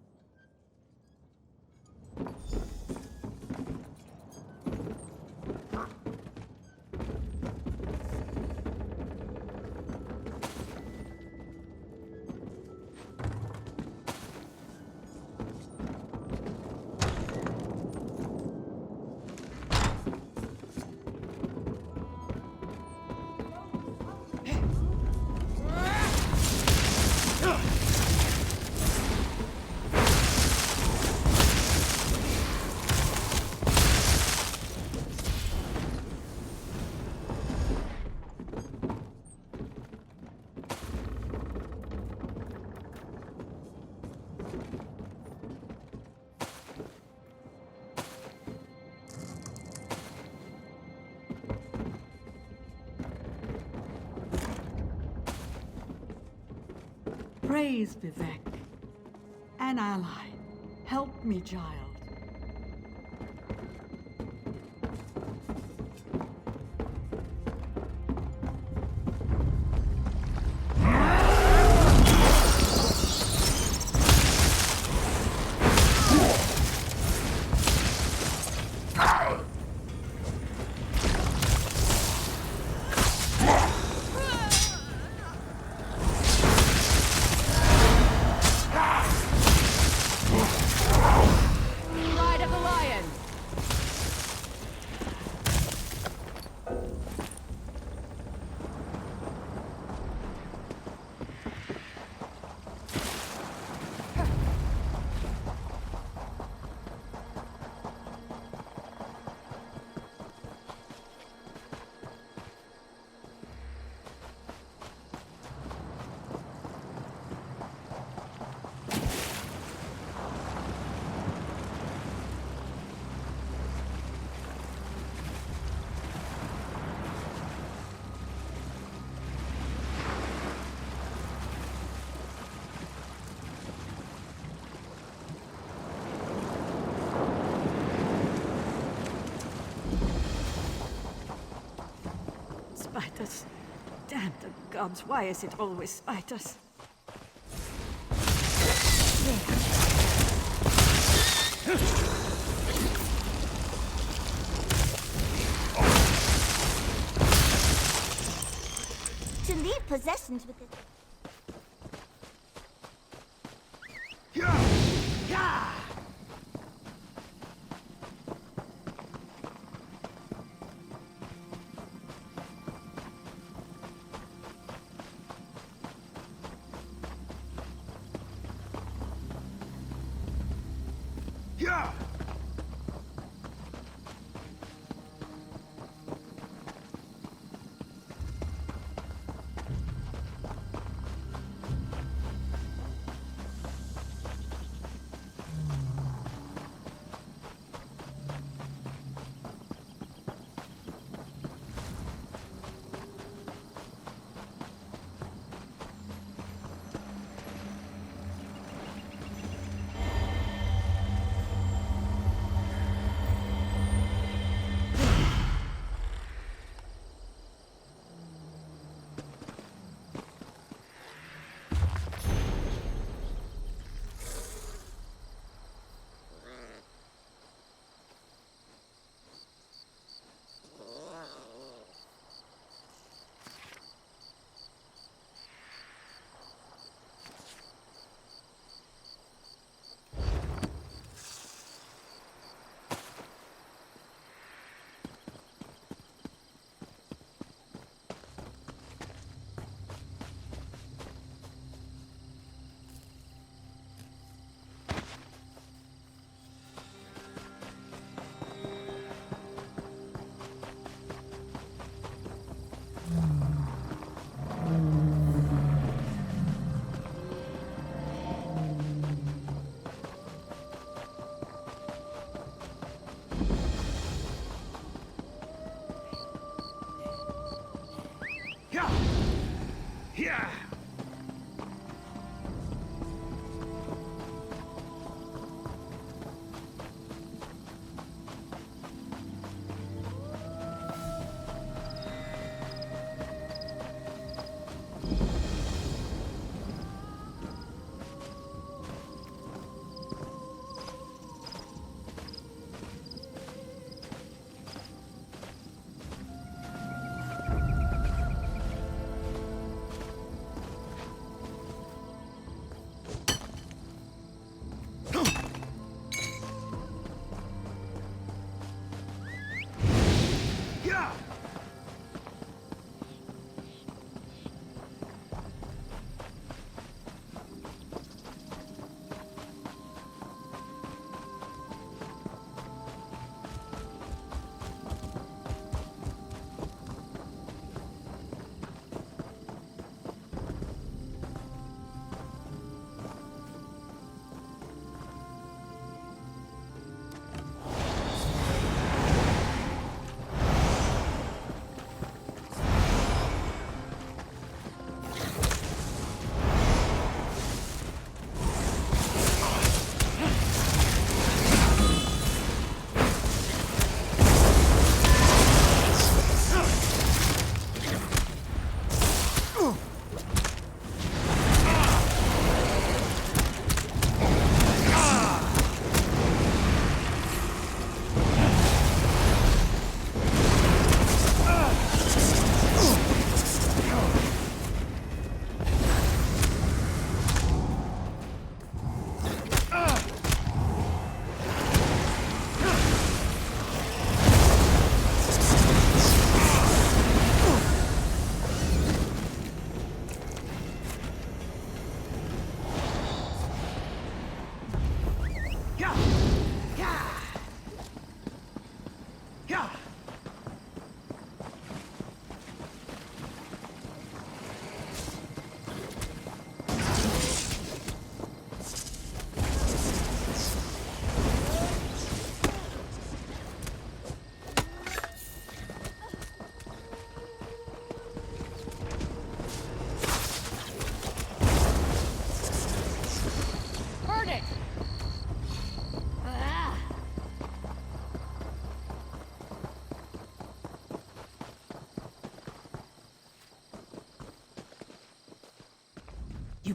Praise Vivek. An ally. Help me, child. Spiders. Damn the gods, why is it always spiders? To leave possessions with it.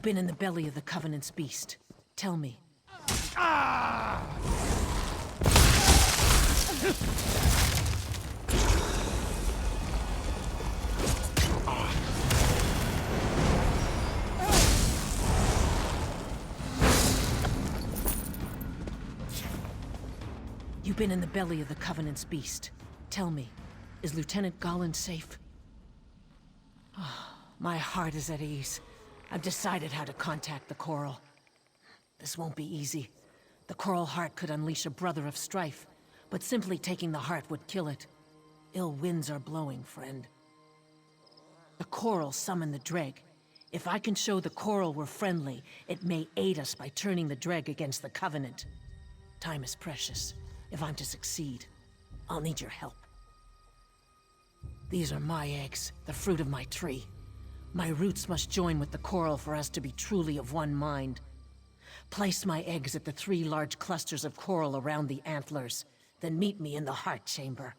You've been in the belly of the Covenant's beast. Tell me. You've been in the belly of the Covenant's beast. Tell me, is Lieutenant Garland safe? My heart is at ease. I've decided how to contact the Coral. This won't be easy. The Coral Heart could unleash a brother of strife, but simply taking the heart would kill it. Ill winds are blowing, friend. The Coral summoned the Dreg. If I can show the Coral we're friendly, it may aid us by turning the Dreg against the Covenant. Time is precious. If I'm to succeed, I'll need your help. These are my eggs, the fruit of my tree. My roots must join with the Coral for us to be truly of one mind. Place my eggs at the 3 large clusters of coral around the antlers, then meet me in the heart chamber.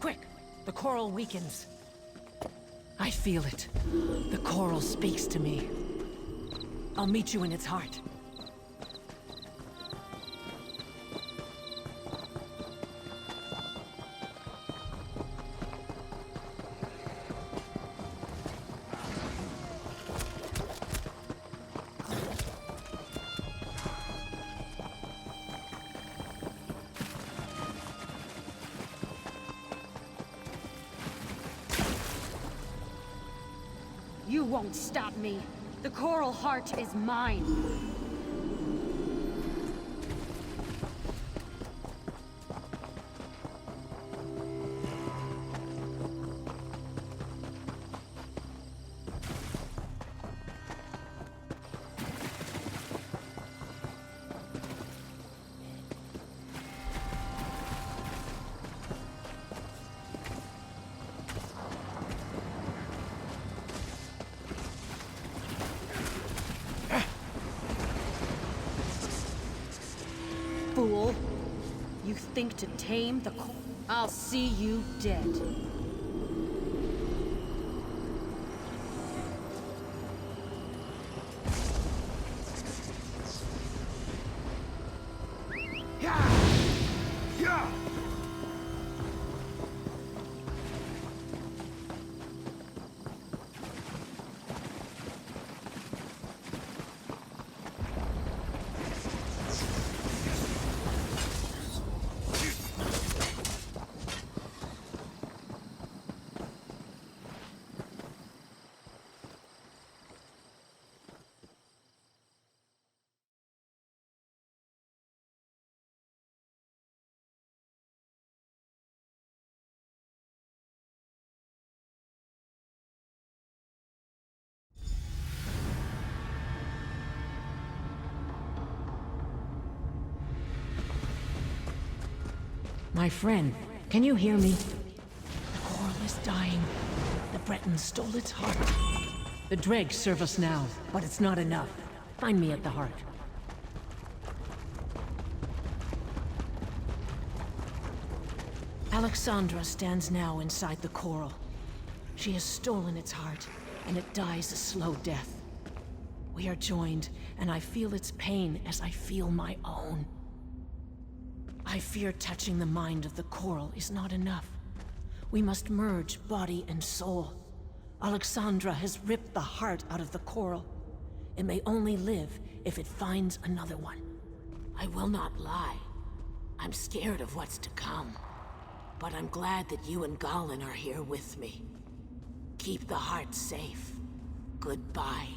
Quick! The Coral weakens. I feel it. The Coral speaks to me. I'll meet you in its heart. You won't stop me. The Coral Heart is mine. Fool. You think to tame the Coral? I'll see you dead. My friend, can you hear me? The Coral is dying. The Bretons stole its heart. The dregs serve us now, but it's not enough. Find me at the heart. Alexandra stands now inside the coral. She has stolen its heart, and it dies a slow death. We are joined, and I feel its pain as I feel my own. I fear touching the mind of the coral is not enough. We must merge body and soul. Alexandra has ripped the heart out of the coral. It may only live if it finds another one. I will not lie. I'm scared of what's to come. But I'm glad that you and Galen are here with me. Keep the heart safe. Goodbye.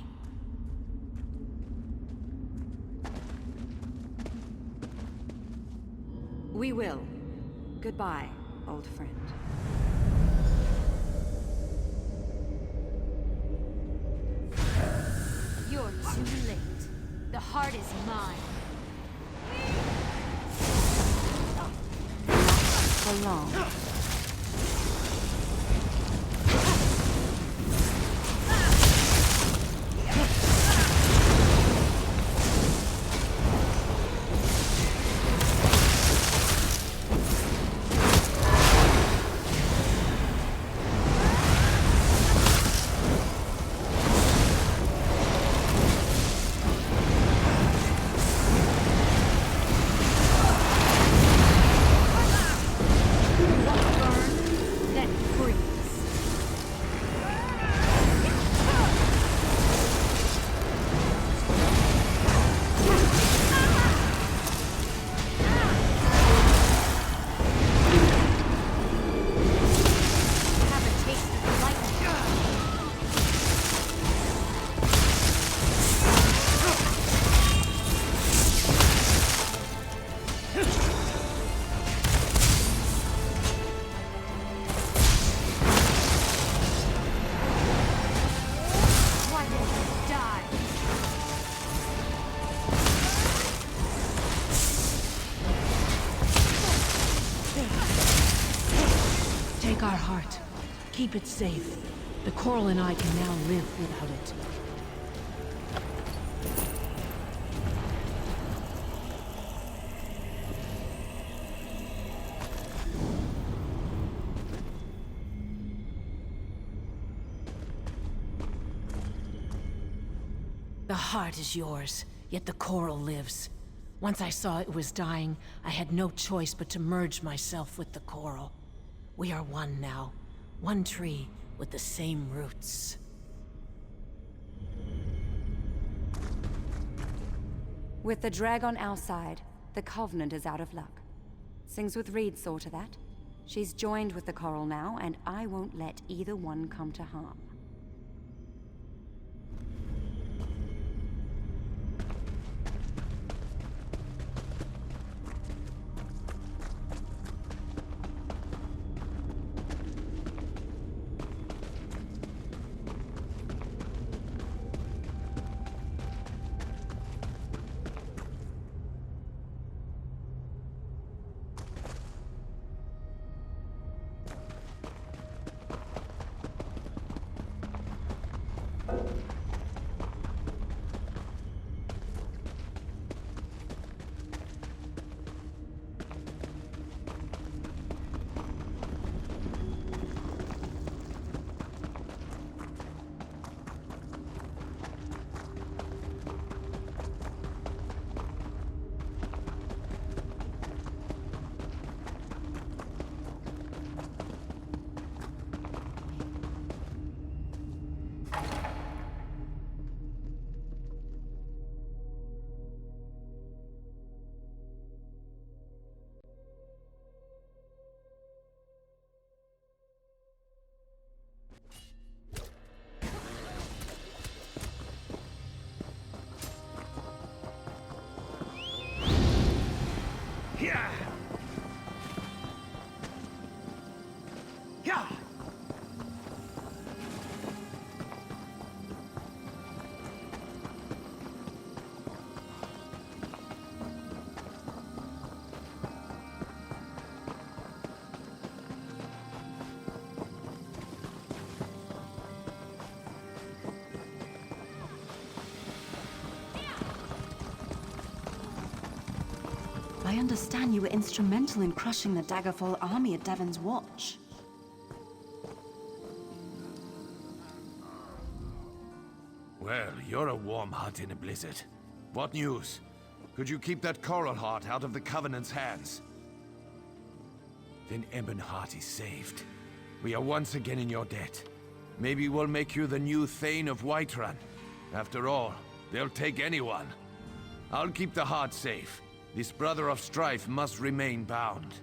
We will. Goodbye, old friend. You're too late. The heart is mine. For long. Take our heart. Keep it safe. The coral and I can now live without it. The heart is yours, yet the coral lives. Once I saw it was dying, I had no choice but to merge myself with the coral. We are one now. One tree with the same roots. With the drag on our side, the Covenant is out of luck. Sings with Reed saw to that. She's joined with the coral now, and I won't let either one come to harm. I understand you were instrumental in crushing the Daggerfall army at Davon's Watch. Well, you're a warm heart in a blizzard. What news? Could you keep that Coral Heart out of the Covenant's hands? Then Ebonheart is saved. We are once again in your debt. Maybe we'll make you the new Thane of Whiterun. After all, they'll take anyone. I'll keep the heart safe. This brother of strife must remain bound.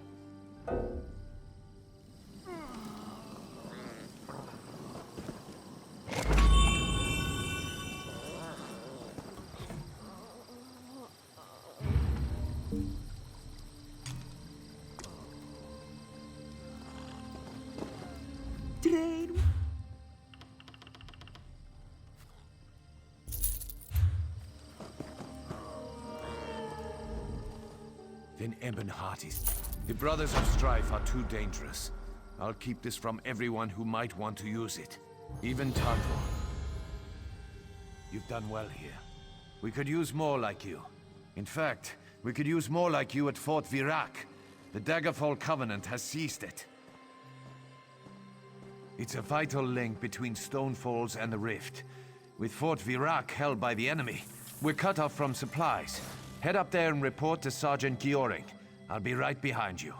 Then Ebonheart is... The Brothers of Strife are too dangerous. I'll keep this from everyone who might want to use it. Even Tanvor. You've done well here. We could use more like you. In fact, we could use more like you at Fort Virac. The Daggerfall Covenant has seized it. It's a vital link between Stonefalls and the Rift. With Fort Virac held by the enemy, we're cut off from supplies. Head up there and report to Sergeant Gioring. I'll be right behind you.